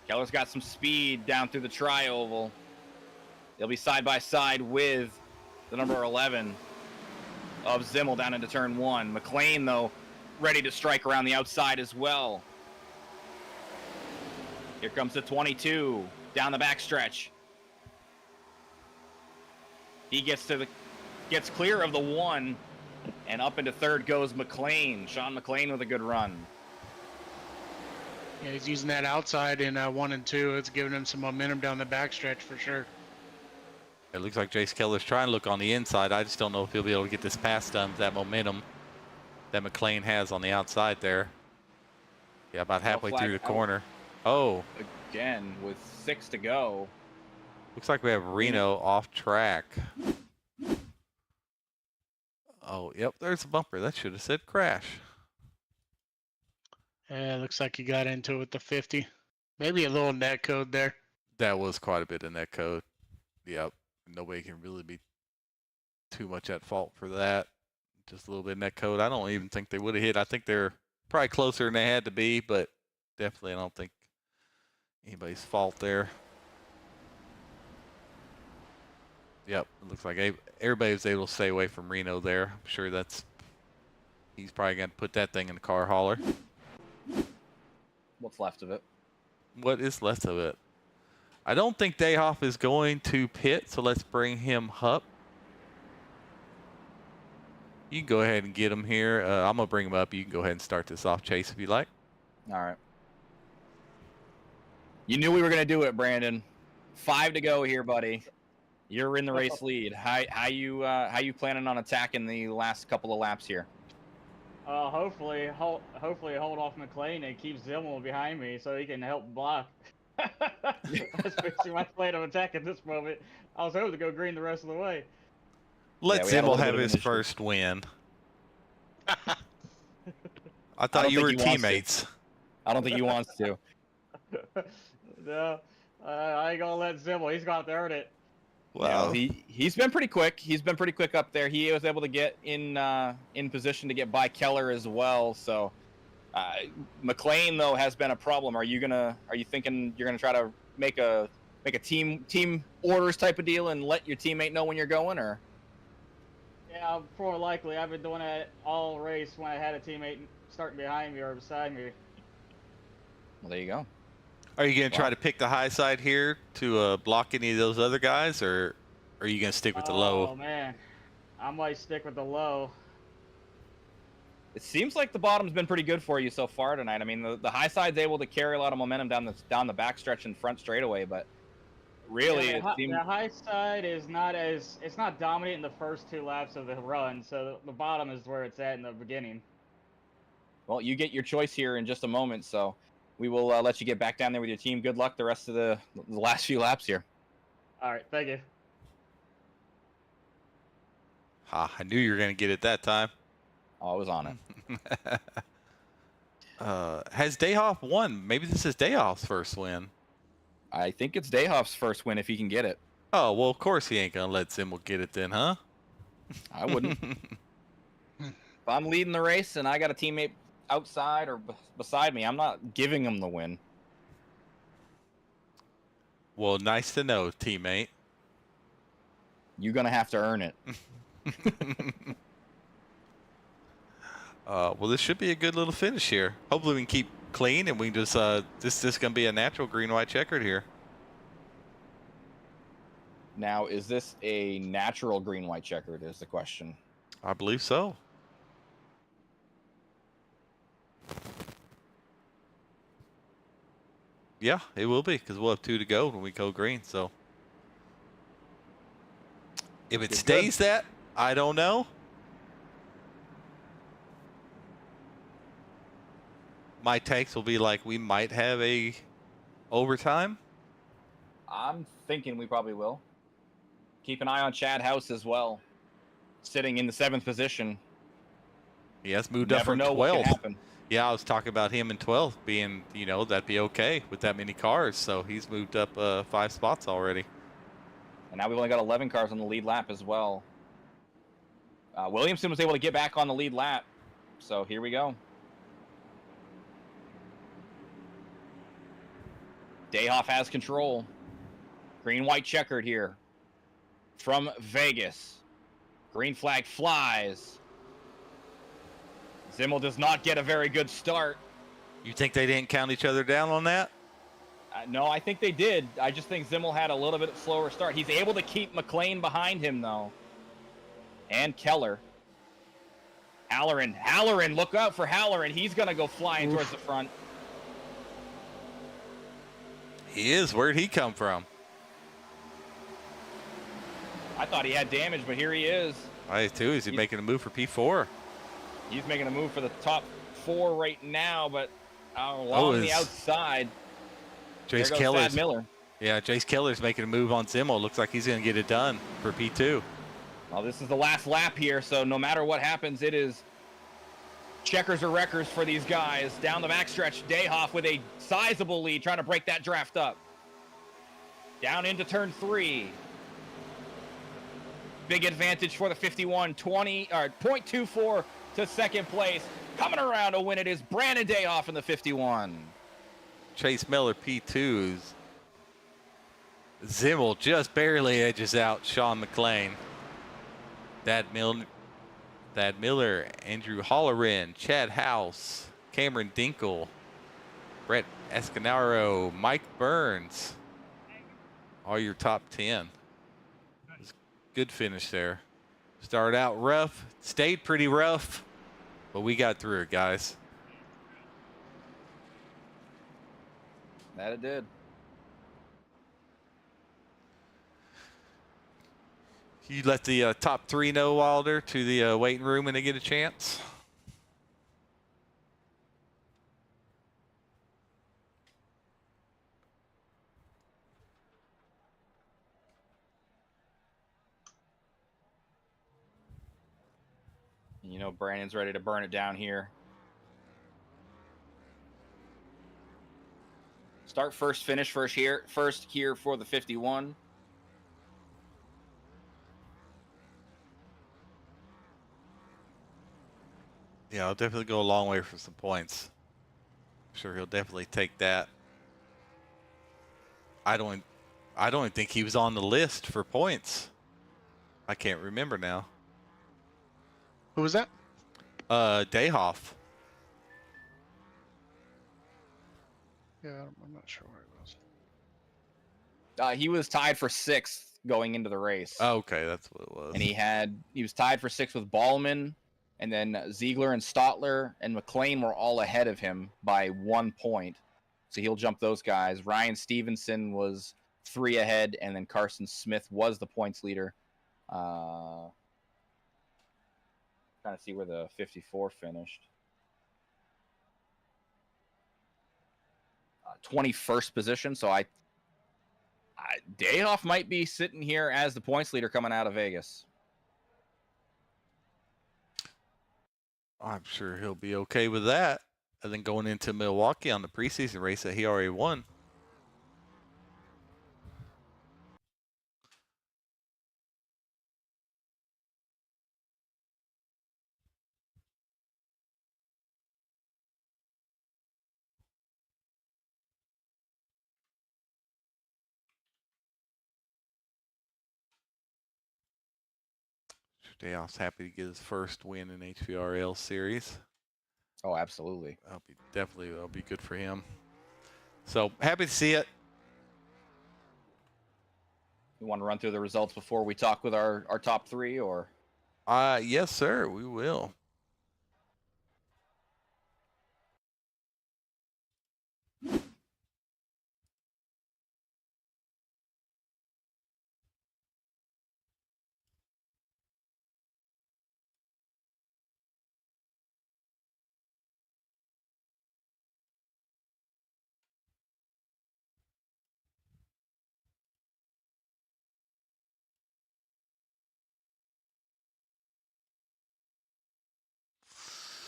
Keller's got some speed down through the tri-oval. They'll be side by side with the number 11 of Zimmel down into turn 1. McLean, though, ready to strike around the outside as well. Here comes the 22 down the backstretch. He gets clear of the 1. And up into 3rd goes McLean. Sean McLean with a good run. Yeah, he's using that outside in 1 and 2. It's giving him some momentum down the backstretch for sure. It looks like Jace Keller's trying to look on the inside. I just don't know if he'll be able to get this pass done with that momentum that McLean has on the outside there. Yeah, about halfway through the corner. Oh. Again, with 6 to go. Looks like we have Reno off track. Oh, yep, there's a bumper. That should have said crash. Yeah, looks like he got into it with the 50. Maybe a little net code there. That was quite a bit of net code. Yep, nobody can really be too much at fault for that. Just a little bit of net code. I don't even think they would have hit. I think they're probably closer than they had to be, but definitely I don't think anybody's fault there. Yep, it looks like everybody was able to stay away from Reno there. I'm sure he's probably going to put that thing in the car hauler. What's left of it? What is left of it? I don't think Dayhoff is going to pit, so let's bring him up. You can go ahead and get them here. I'm going to bring them up. You can go ahead and start this off, Chase, if you like. All right. You knew we were going to do it, Brandon. 5 to go here, buddy. You're in the race lead. How you planning on attacking the last couple of laps here? Hopefully hold off McLean and keep Zimmel behind me so he can help block. That's basically my plan of attack at this moment. I was hoping to go green the rest of the way. Let we had a Zimmel little bit have of his initiative. first win. I thought you were think he wants to. teammates. I don't think he wants to. No, I ain't gonna let Zimmel. He's got to earn it. Well, he's been pretty quick. He's been pretty quick up there. He was able to get in position to get by Keller as well. So McLean though has been a problem. Are you thinking you're gonna try to make a team orders type of deal and let your teammate know when you're going, or? Yeah, more likely. I've been doing that all race when I had a teammate starting behind me or beside me. Well, there you go. are you going to try to pick the high side here to block any of those other guys, or are you going to stick with the low? Oh man, I might stick with the low. It seems like the bottom's been pretty good for you so far tonight. I mean, the high side's able to carry a lot of momentum down the backstretch and front straightaway, but really, Yeah, the high side is not it's not dominant in the first 2 laps of the run, so the bottom is where it's at in the beginning. Well, you get your choice here in just a moment, so we will let you get back down there with your team. Good luck the rest of the last few laps here. All right, thank you. I knew you were going to get it that time. Oh, I was on it. Has Dayhoff won? Maybe this is Dayhoff's first win. I think it's Dayhoff's first win if he can get it. Oh, well, of course he ain't going to let Zimmel get it then, huh? I wouldn't. If I'm leading the race and I got a teammate outside or beside me, I'm not giving him the win. Well, nice to know, teammate. You're going to have to earn it. Well, this should be a good little finish here. Hopefully we can keep clean and we can just, this is going to be a natural green-white checkered here. Now, is this a natural green-white checkered is the question. I believe so. Yeah, it will be because we'll have 2 to go when we go green. So if it stays that, I don't know. My takes will be like we might have a overtime. I'm thinking we probably will. Keep an eye on Chad House as well, sitting in the 7th position. He has moved up from Never know what can 12th. happen. Yeah, I was talking about him in 12th being, you know, that'd be okay with that many cars. So he's moved up 5 spots already. And now we've only got 11 cars on the lead lap as well. Williamson was able to get back on the lead lap. So here we go. Dayhoff has control. Green-white checkered here from Vegas. Green flag flies. Zimmel does not get a very good start. You think they didn't count each other down on that? No, I think they did. I just think Zimmel had a little bit slower start. He's able to keep McLean behind him, though. And Keller. Halloran, look out for Halloran. He's going to go flying towards the front. He is. Where'd he come from? I thought he had damage, but here he is. I too. Is he making a move for P4? He's making a move for the top 4 right now, but along the outside, Jace Keller's Miller. Yeah, Jace Keller's making a move on Zimmel. Looks like he's going to get it done for P2. Well, this is the last lap here, so no matter what happens, it is checkers or wreckers for these guys. Down the backstretch, Dayhoff with a sizable lead, trying to break that draft up. Down into turn 3. Big advantage for the 51, 0.24 to second place. Coming around to win it is Brandon Dayhoff in the 51. Chase Miller P2s. Zimmel just barely edges out Sean McLean. Thad Miller, Andrew Halloran, Chad House, Cameron Dinkle, Brett Escanaro, Mike Burns. All your top 10. Good finish there. Started out rough, stayed pretty rough, but we got through it, guys. That it did. You let the top 3 know, Wilder, to the waiting room when they get a chance. You know, Brandon's ready to burn it down here. Start first, finish first here for the 51. Yeah, I'll definitely go a long way for some points. I'm sure he'll definitely take that. I don't even think he was on the list for points. I can't remember now. Who was that? Dayhoff. Yeah, I'm not sure where it was. He was tied for 6th going into the race. Oh, okay, that's what it was. And he was tied for 6th with Ballman, and then Ziegler and Stotler and McLean were all ahead of him by 1 point. So he'll jump those guys. Ryan Stevenson was 3 ahead, and then Carson Smith was the points leader. Trying to see where the 54 finished. 21st position. So Dayhoff might be sitting here as the points leader coming out of Vegas. I'm sure he'll be okay with that. And then going into Milwaukee on the preseason race that he already won. Dayoff's happy to get his first win in HVRL series. Oh, absolutely. That'll be good for him. So happy to see it. You want to run through the results before we talk with our top 3, or? Yes, sir, we will.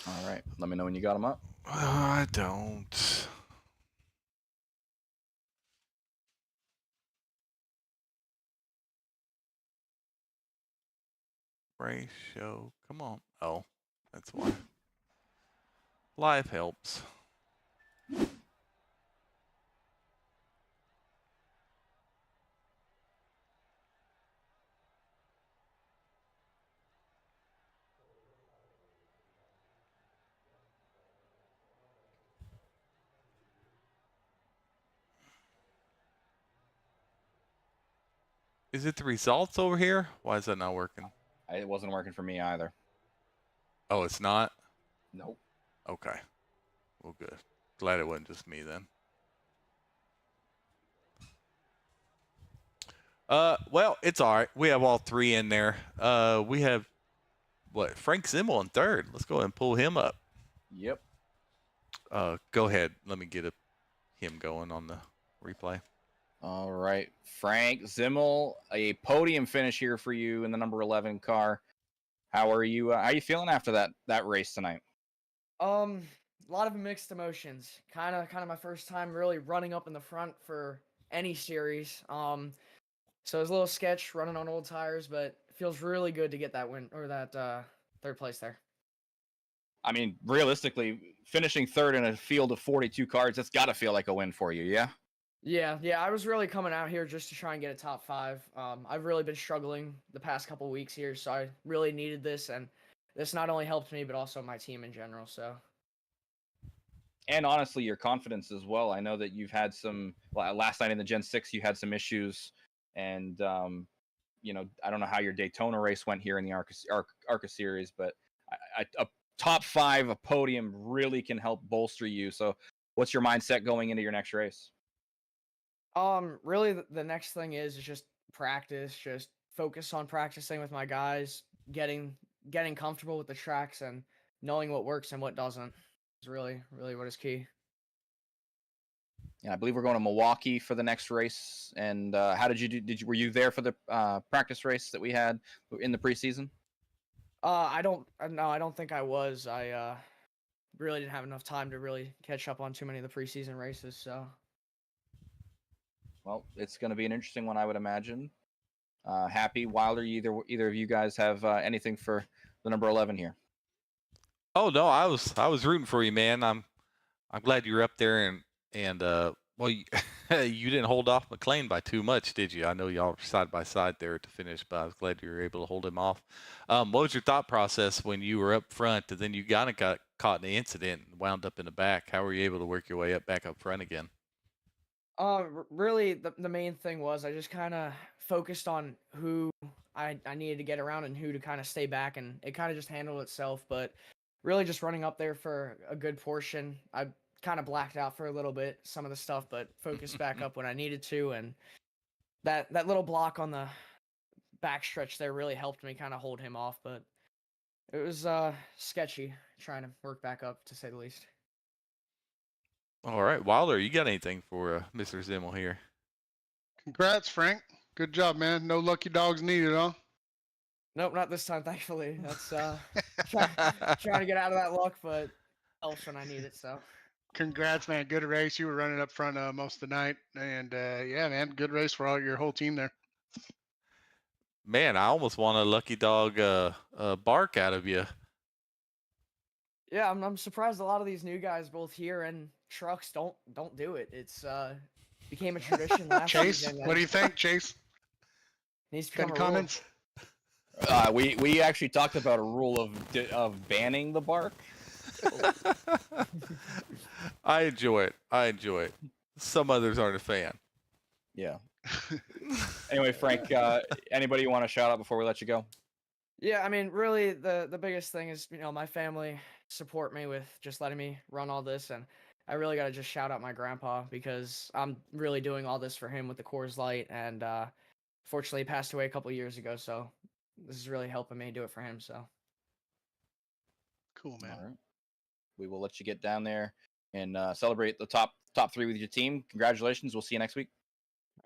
All right. Let me know when you got them up. I don't. Race show. Come on. Oh, that's why. Live helps. Is it the results over here? Why is that not working? It wasn't working for me either. Oh, it's not? Nope. Okay. Well, good. Glad it wasn't just me then. Well, it's all right. We have all 3 in there. We have, Frank Zimmel in 3rd. Let's go ahead and pull him up. Yep. Go ahead. Let me get him going on the replay. All right. Frank Zimmel, a podium finish here for you in the number 11 car. How are you feeling after that race tonight? A lot of mixed emotions. Kind of my first time really running up in the front for any series. So it was a little sketch running on old tires, but it feels really good to get that win or that 3rd place there. I mean, realistically, finishing 3rd in a field of 42 cars, that's got to feel like a win for you, yeah? Yeah. I was really coming out here just to try and get a top 5. I've really been struggling the past couple weeks here, so I really needed this, and this not only helped me, but also my team in general, so. And honestly, your confidence as well. I know that you've had some, last night in the Gen 6, you had some issues, and I don't know how your Daytona race went here in the ARCA series, but a top 5, a podium really can help bolster you. So what's your mindset going into your next race? Really, the next thing is just practice. Just focus on practicing with my guys, getting comfortable with the tracks, and knowing what works and what doesn't is really what is key. Yeah, I believe we're going to Milwaukee for the next race. And how did you do? Were you there for the practice race that we had in the preseason? I don't think I was. I really didn't have enough time to really catch up on too many of the preseason races. So, well, it's going to be an interesting one, I would imagine. Happy Wilder, either of you guys have anything for the number 11 here? Oh no, I was rooting for you, man. I'm glad you were up there and well, you, you didn't hold off McLean by too much, did you? I know y'all were side by side there to finish, but I was glad you were able to hold him off. What was your thought process when you were up front and then you kind of got caught in the incident and wound up in the back? How were you able to work your way back up front again? really, the main thing was I just kind of focused on who I needed to get around and who to kind of stay back, and it kind of just handled itself. But really, just running up there for a good portion, I kind of blacked out for a little bit, some of the stuff, but focused back up when I needed to, and that little block on the backstretch there really helped me kind of hold him off. But it was sketchy trying to work back up, to say the least. All right, Wilder, you got anything for Mr. Zimmel here? Congrats, Frank. Good job, man. No lucky dogs needed, huh? Nope, not this time, thankfully. That's trying to get out of that luck, but helps when I need it. So, congrats, man. Good race. You were running up front most of the night, and yeah, man, good race for your whole team there. Man, I almost want a lucky dog bark out of you. Yeah, I'm surprised a lot of these new guys, both here and trucks, don't do it. It's became a tradition last Chase, season. what do you think, Chase? Needs to become Any a rule. comments? We actually talked about a rule of banning the bark. I enjoy it. Some others aren't a fan. Yeah. Anyway, Frank, anybody you want to shout out before we let you go? Yeah, I mean, really, the biggest thing is, my family support me with just letting me run all this, and I really got to just shout out my grandpa, because I'm really doing all this for him with the Coors Light, and fortunately he passed away a couple years ago, so this is really helping me do it for him. So cool, man. All right. We will let you get down there and celebrate the top 3 with your team. Congratulations. We'll see you next week.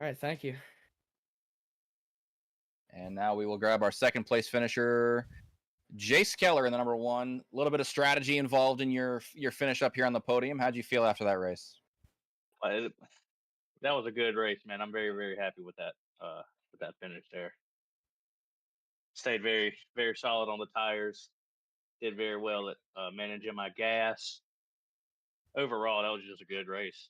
All right, thank you. And now we will grab our second place finisher, Jace Keller in the number 1. A little bit of strategy involved in your finish up here on the podium. How'd you feel after that race? That was a good race, man. I'm very, very happy with that finish there. Stayed very, very solid on the tires. Did very well at managing my gas. Overall, that was just a good race.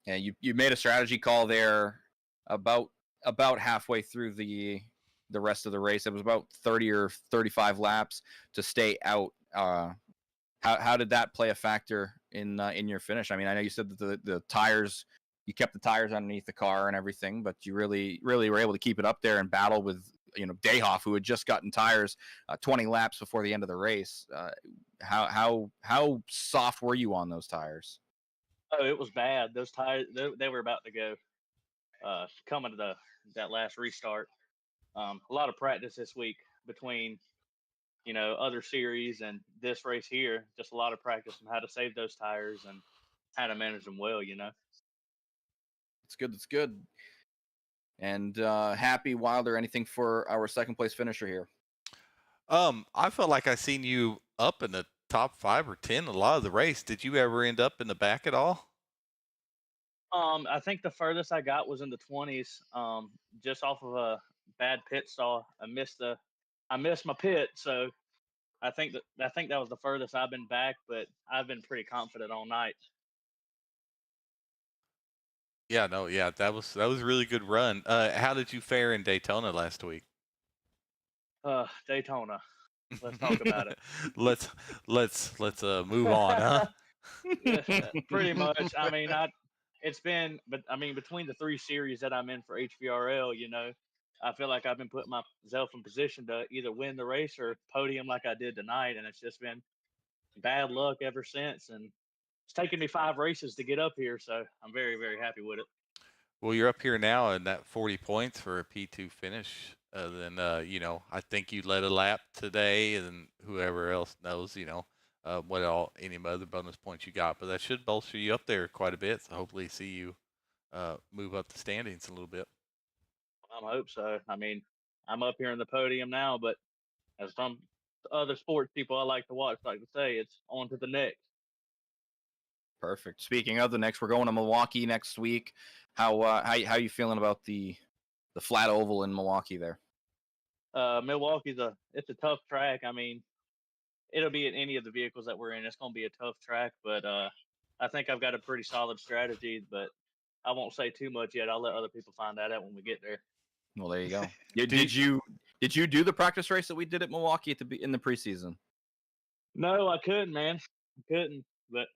Yeah, you made a strategy call there about halfway through the rest of the race. It was about 30 or 35 laps to stay out. How did that play a factor in your finish? I mean, I know you said that the tires, you kept the tires underneath the car and everything, but you really were able to keep it up there and battle with Dayhoff, who had just gotten tires 20 laps before the end of the race. How soft were you on those tires? Oh, it was bad. Those tires, they were about to go. Coming to that last restart. A lot of practice this week between, other series and this race here. Just a lot of practice on how to save those tires and how to manage them well, It's good. That's good. And Happy Wilder, anything for our second place finisher here? I felt like I seen you up in the top 5 or 10 a lot of the race. Did you ever end up in the back at all? I think the furthest I got was in the 20s, just off of a bad pit stall. I missed my pit, so I think that was the furthest I've been back, but I've been pretty confident all night. Yeah, no, yeah, that was a really good run. How did you fare in Daytona last week? Daytona. Let's talk about it. let's move on, huh? Pretty much. I mean, it's been, but I mean, between the 3 series that I'm in for HVRL, I feel like I've been putting myself in position to either win the race or podium like I did tonight, and it's just been bad luck ever since. And it's taken me 5 races to get up here, so I'm very, very happy with it. Well, you're up here now and that 40 points for a P2 finish. Then, I think you led a lap today, and whoever else knows, any other bonus points you got. But that should bolster you up there quite a bit. So hopefully see you move up the standings a little bit. I hope so. I mean, I'm up here in the podium now, but as some other sports people I like to watch like to say, it's on to the next. Perfect. Speaking of the next, we're going to Milwaukee next week. How you feeling about the flat oval in Milwaukee there? Milwaukee's a tough track. I mean, it'll be in any of the vehicles that we're in. It's going to be a tough track, but I think I've got a pretty solid strategy. But I won't say too much yet. I'll let other people find that out when we get there. Well, there you go. Did you do the practice race that we did at Milwaukee in the preseason? No, I couldn't, man. I couldn't. But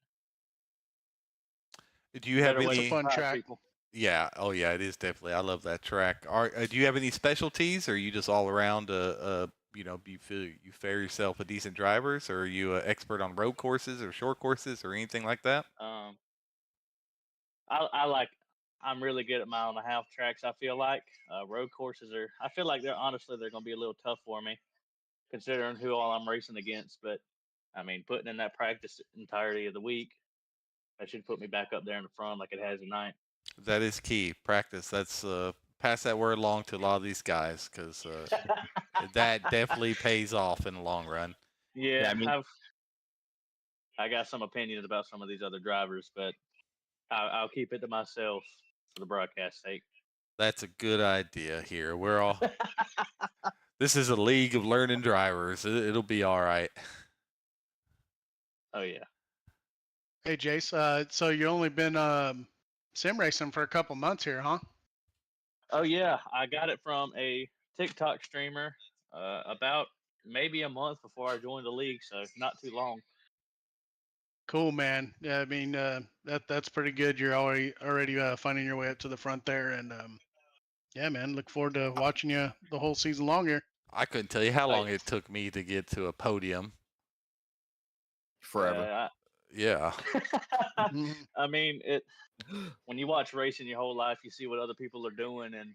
do you have any fun track? People. Yeah. Oh, yeah. It is definitely. I love that track. Do you have any specialties, or are you just all around? You feel you fare yourself a decent drivers, or are you an expert on road courses or short courses or anything like that? I'm really good at 1.5 mile tracks. I feel like road courses I feel like they're going to be a little tough for me, considering who all I'm racing against. But I mean, putting in that practice entirety of the week, that should put me back up there in the front like it has tonight. That is key. Practice. That's pass that word along to a lot of these guys, because that definitely pays off in the long run. Yeah, I got some opinions about some of these other drivers, but I'll keep it to myself for the broadcast sake. That's a good idea here. We're all this is a league of learning drivers. It'll be all right. Oh yeah. Hey Jace, so you only been sim racing for a couple months here, huh? Oh yeah, I got it from a TikTok streamer about maybe a month before I joined the league, so not too long. Cool, man. Yeah, I mean that's pretty good. You're already finding your way up to the front there, and yeah, man. Look forward to watching you the whole season long here. I couldn't tell you how long it took me to get to a podium. Forever. Yeah. I mean, when you watch racing your whole life, you see what other people are doing, and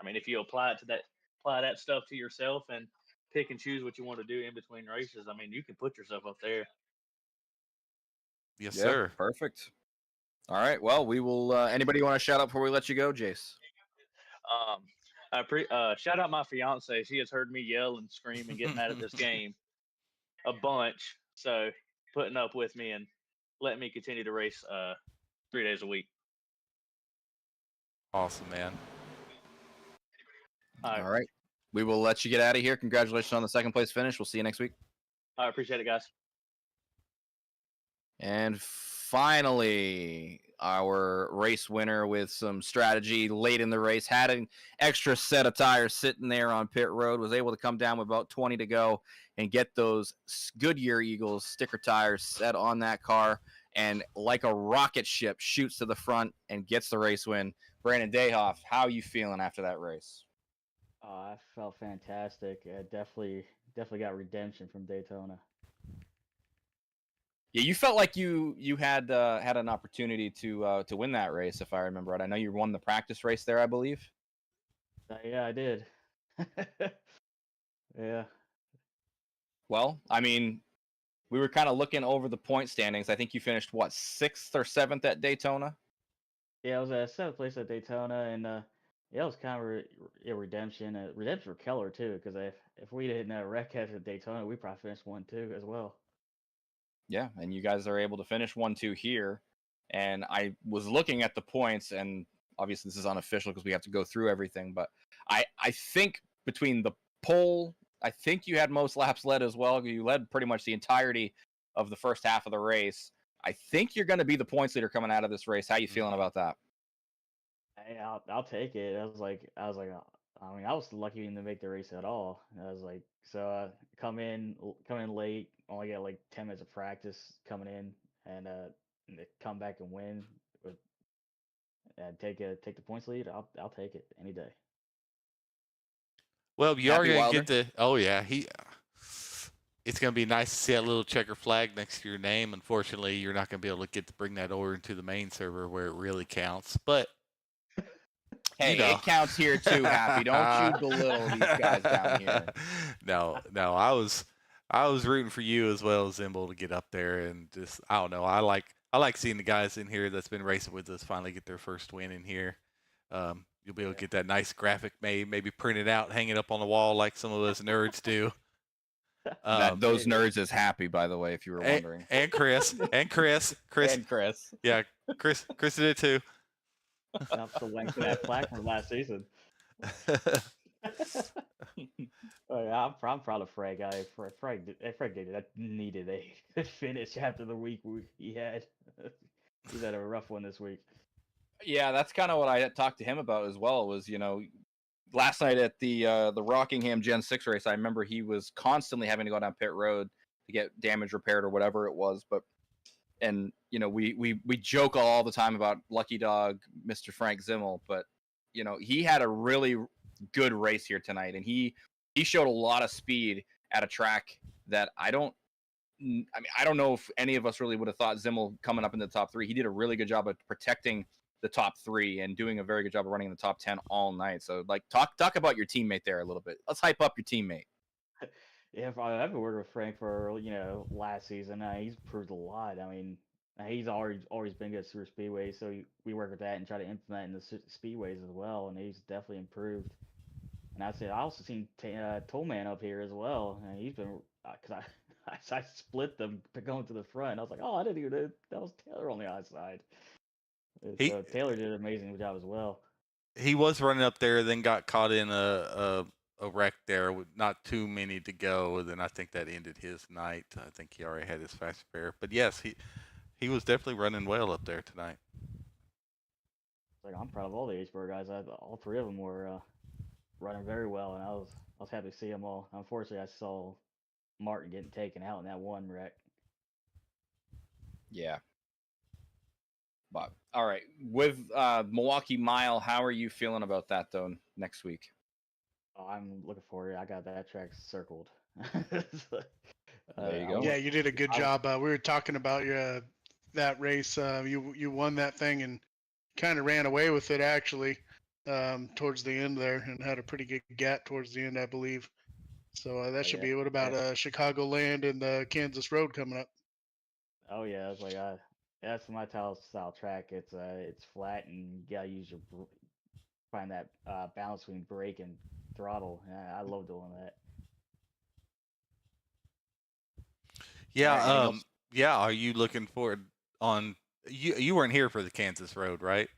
I mean, if you apply that stuff to yourself and pick and choose what you want to do in between races, I mean, you can put yourself up there. Yes, sir. Perfect. All right. Well, we will. Anybody want to shout out before we let you go, Jace? Shout out my fiance. She has heard me yell and scream and get mad at this game a bunch. So putting up with me and letting me continue to race 3 days a week. Awesome, man. All right. We will let you get out of here. Congratulations on the second place finish. We'll see you next week. I appreciate it, guys. And finally, our race winner with some strategy late in the race, had an extra set of tires sitting there on pit road, was able to come down with about 20 to go and get those Goodyear Eagles sticker tires set on that car, and like a rocket ship shoots to the front and gets the race win. Brandon Dayhoff, how are you feeling after that race? I felt fantastic. Definitely got redemption from Daytona. Yeah, you felt like you had an opportunity to win that race, if I remember right. I know you won the practice race there, I believe. Yeah, I did. Yeah. Well, I mean, we were kind of looking over the point standings. I think you finished, what, 6th or 7th at Daytona? Yeah, I was at 7th place at Daytona, and yeah, it was kind of a redemption. Redemption for Keller, too, because if we didn't wreck at Daytona, we probably finished 1-2 as well. Yeah, and you guys are able to finish 1-2 here. And I was looking at the points, and obviously this is unofficial because we have to go through everything, but I think between the pole, I think you had most laps led as well. You led pretty much the entirety of the first half of the race. I think you're going to be the points leader coming out of this race. How you feeling about that? Hey, I'll take it. I mean, I was lucky even to make the race at all. I was like, so come in late, only get like 10 minutes of practice coming in, and come back and win, take the points lead. I'll take it any day. Well, you are Happy going to Wilder? get the. Oh yeah, It's going to be nice to see that little checker flag next to your name. Unfortunately, you're not going to be able to bring that over into the main server where it really counts. But Hey, it counts here too, Happy. Don't you belittle these guys down here. No, I was rooting for you as well as Zimble to get up there, and just I don't know. I like seeing the guys in here that's been racing with us finally get their first win in here. You'll be able to get that nice graphic made, maybe print it out, hang it up on the wall like some of us nerds do. Those nerds is Happy, by the way, if you were wondering. And Chris. And Chris. Yeah, Chris did it too. That's the length of that plaque from last season. Oh, yeah, I'm proud of Frank. Frank needed a finish after the week he had. He's had a rough one this week. Yeah, that's kind of what I had talked to him about as well. Was last night at the Rockingham Gen 6 race, I remember he was constantly having to go down pit road to get damage repaired or whatever it was. And we joke all the time about Lucky Dog, Mr. Frank Zimmel, but he had a really good race here tonight, and he showed a lot of speed at a track that I don't know if any of us really would have thought Zimmel coming up in the top 3. He did a really good job of protecting the top 3 and doing a very good job of running in the top 10 all night. So talk about your teammate there a little bit. Let's hype up your teammate. Yeah, I've been working with Frank for last season. He's improved a lot. I mean, he's always been good at super speedway, so we work with that and try to implement in the speedways as well. And he's definitely improved. And I also seen Tollman up here as well, and he's been because I split them going to the front. I was like, oh, I didn't even know that was Taylor on the outside. So Taylor did an amazing job as well. He was running up there, then got caught in a wreck there with not too many to go. Then I think that ended his night. I think he already had his fast repair. But yes, he was definitely running well up there tonight. Like, I'm proud of all the HVRL guys. All 3 of them were running very well, and I was happy to see them all. Unfortunately, I saw Martin getting taken out in that one wreck. Yeah. But all right, with Milwaukee Mile, how are you feeling about that though next week? Oh, I'm looking forward to it. I got that track circled. There you go. Yeah, you did a good job. We were talking about that race. You won that thing and kind of ran away with it actually towards the end there, and had a pretty good gap towards the end, I believe. So that should be what about Chicagoland and the Kansas Road coming up. Oh yeah, it's like that's my style track. It's flat, and you gotta use find that balance between brake and throttle. I love doing that. Yeah, yeah. Are you looking forward on? You weren't here for the Kansas Road, right?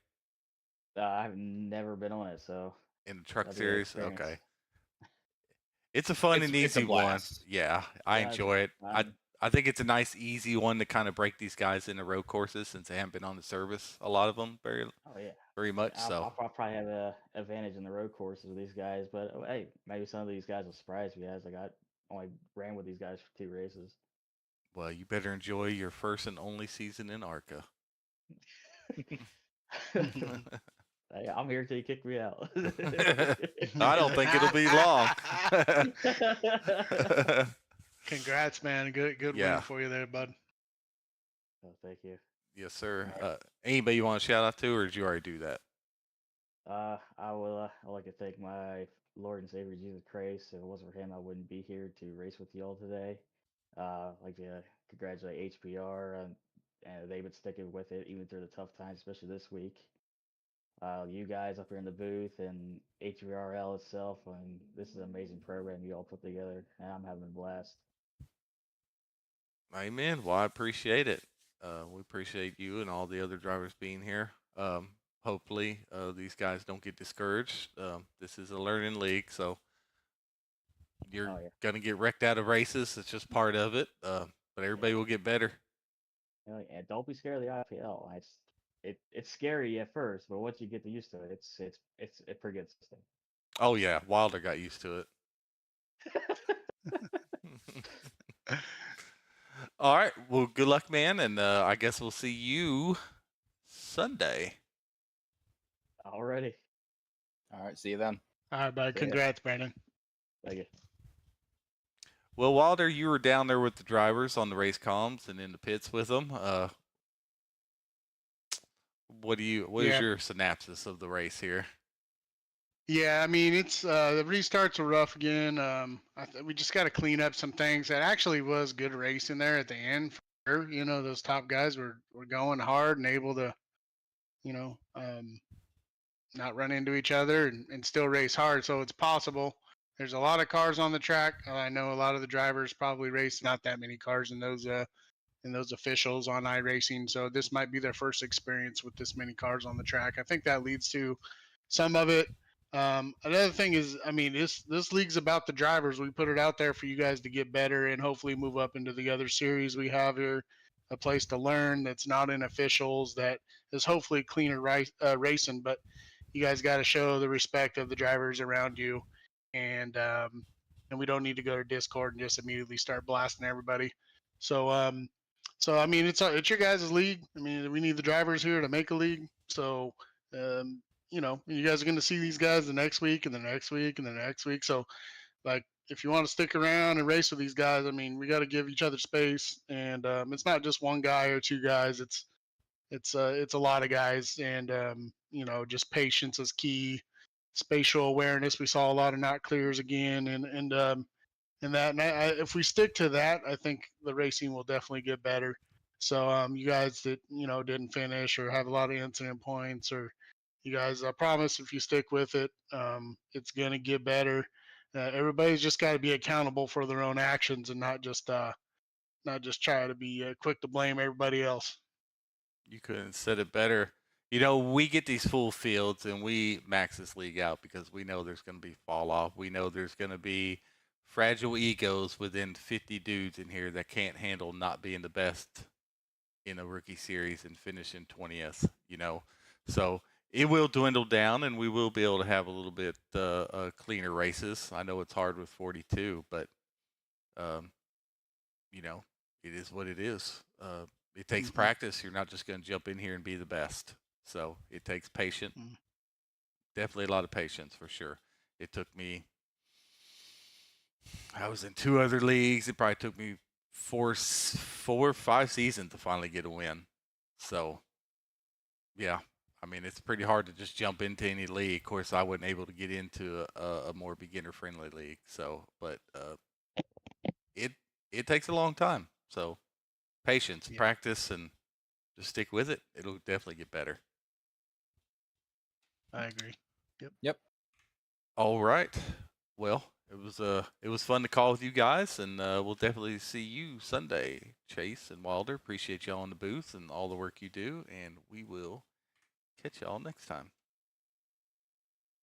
I've never been on it, so. In the truck series, okay. It's a fun and easy one. Yeah, I enjoy it. I think it's a nice, easy one to kind of break these guys into road courses since they haven't been on the service. A lot of them, very much so. I'll probably have an advantage in the road courses with these guys, but hey, maybe some of these guys will surprise me as I only ran with these guys for 2 races. Well, you better enjoy your first and only season in ARCA. Hey, I'm here till you kick me out. I don't think it'll be long. Congrats, man. Good win for you there, bud. Oh, thank you. Yes, sir. Anybody you want to shout out to, or did you already do that? I will. I'd like to thank my Lord and Savior Jesus Christ. If it wasn't for him, I wouldn't be here to race with you all today. I'd like to congratulate HVR, and they've been sticking with it even through the tough times, especially this week. You guys up here in the booth and HVRL itself, and this is an amazing program you all put together, and I'm having a blast. Amen. Well, I appreciate it. We appreciate you and all the other drivers being here. Hopefully, these guys don't get discouraged. This is a learning league, so you're gonna get wrecked out of races. It's just part of it. But everybody will get better. And don't be scared of the IPL. It's scary at first, but once you get used to it, it's a pretty good system. Oh yeah, Wilder got used to it. All right. Well, good luck, man, and I guess we'll see you Sunday. Alrighty. All right. See you then. All right, bud. Congrats, Brandon. Thank you. Well, Wilder, you were down there with the drivers on the race comms and in the pits with them. What is Yeah. your synopsis of the race here? Yeah, I mean it's the restarts were rough again. We just got to clean up some things. That actually was good racing there at the end. For sure. You know, those top guys were going hard and able to, you know, not run into each other and still race hard. So it's possible. There's a lot of cars on the track. I know a lot of the drivers probably race not that many cars in those officials on iRacing. So this might be their first experience with this many cars on the track. I think that leads to some of it. Another thing is, I mean, this league's about the drivers. We put it out there for you guys to get better and hopefully move up into the other series we have here. A place to learn that's not in officials, that is hopefully cleaner racing. But you guys got to show the respect of the drivers around you, and we don't need to go to Discord and just immediately start blasting everybody. So I mean, it's your guys' league. I mean, we need the drivers here to make a league. So you know, you guys are going to see these guys the next week and the next week and the next week. So, like, if you want to stick around and race with these guys, I mean, we got to give each other space, and it's not just one guy or two guys. It's a lot of guys, and you know, just patience is key. Spatial awareness. We saw a lot of not clears again, if we stick to that, I think the racing will definitely get better. So you guys that didn't finish or have a lot of incident points, or you guys, I promise if you stick with it, it's gonna get better. Everybody's just got to be accountable for their own actions and not just try to be quick to blame everybody else. You couldn't have said it better. You know, we get these full fields and we max this league out because we know there's going to be fall off. We know there's going to be fragile egos within 50 dudes in here that can't handle not being the best in a rookie series and finishing 20th, you know. So it will dwindle down and we will be able to have a little bit cleaner races. I know it's hard with 42, but, you know, it is what it is. It takes practice. You're not just going to jump in here and be the best. So it takes patience. Definitely a lot of patience for sure. It took me, I was in 2 other leagues. It probably took me 4 or 5 seasons to finally get a win. So, yeah, I mean, it's pretty hard to just jump into any league. Of course, I wasn't able to get into a more beginner-friendly league. So, but it takes a long time. So, patience, practice, and just stick with it. It'll definitely get better. I agree. Yep. All right. Well, it was fun to call with you guys, and we'll definitely see you Sunday, Chase and Wilder. Appreciate y'all in the booth and all the work you do, and we will catch y'all next time.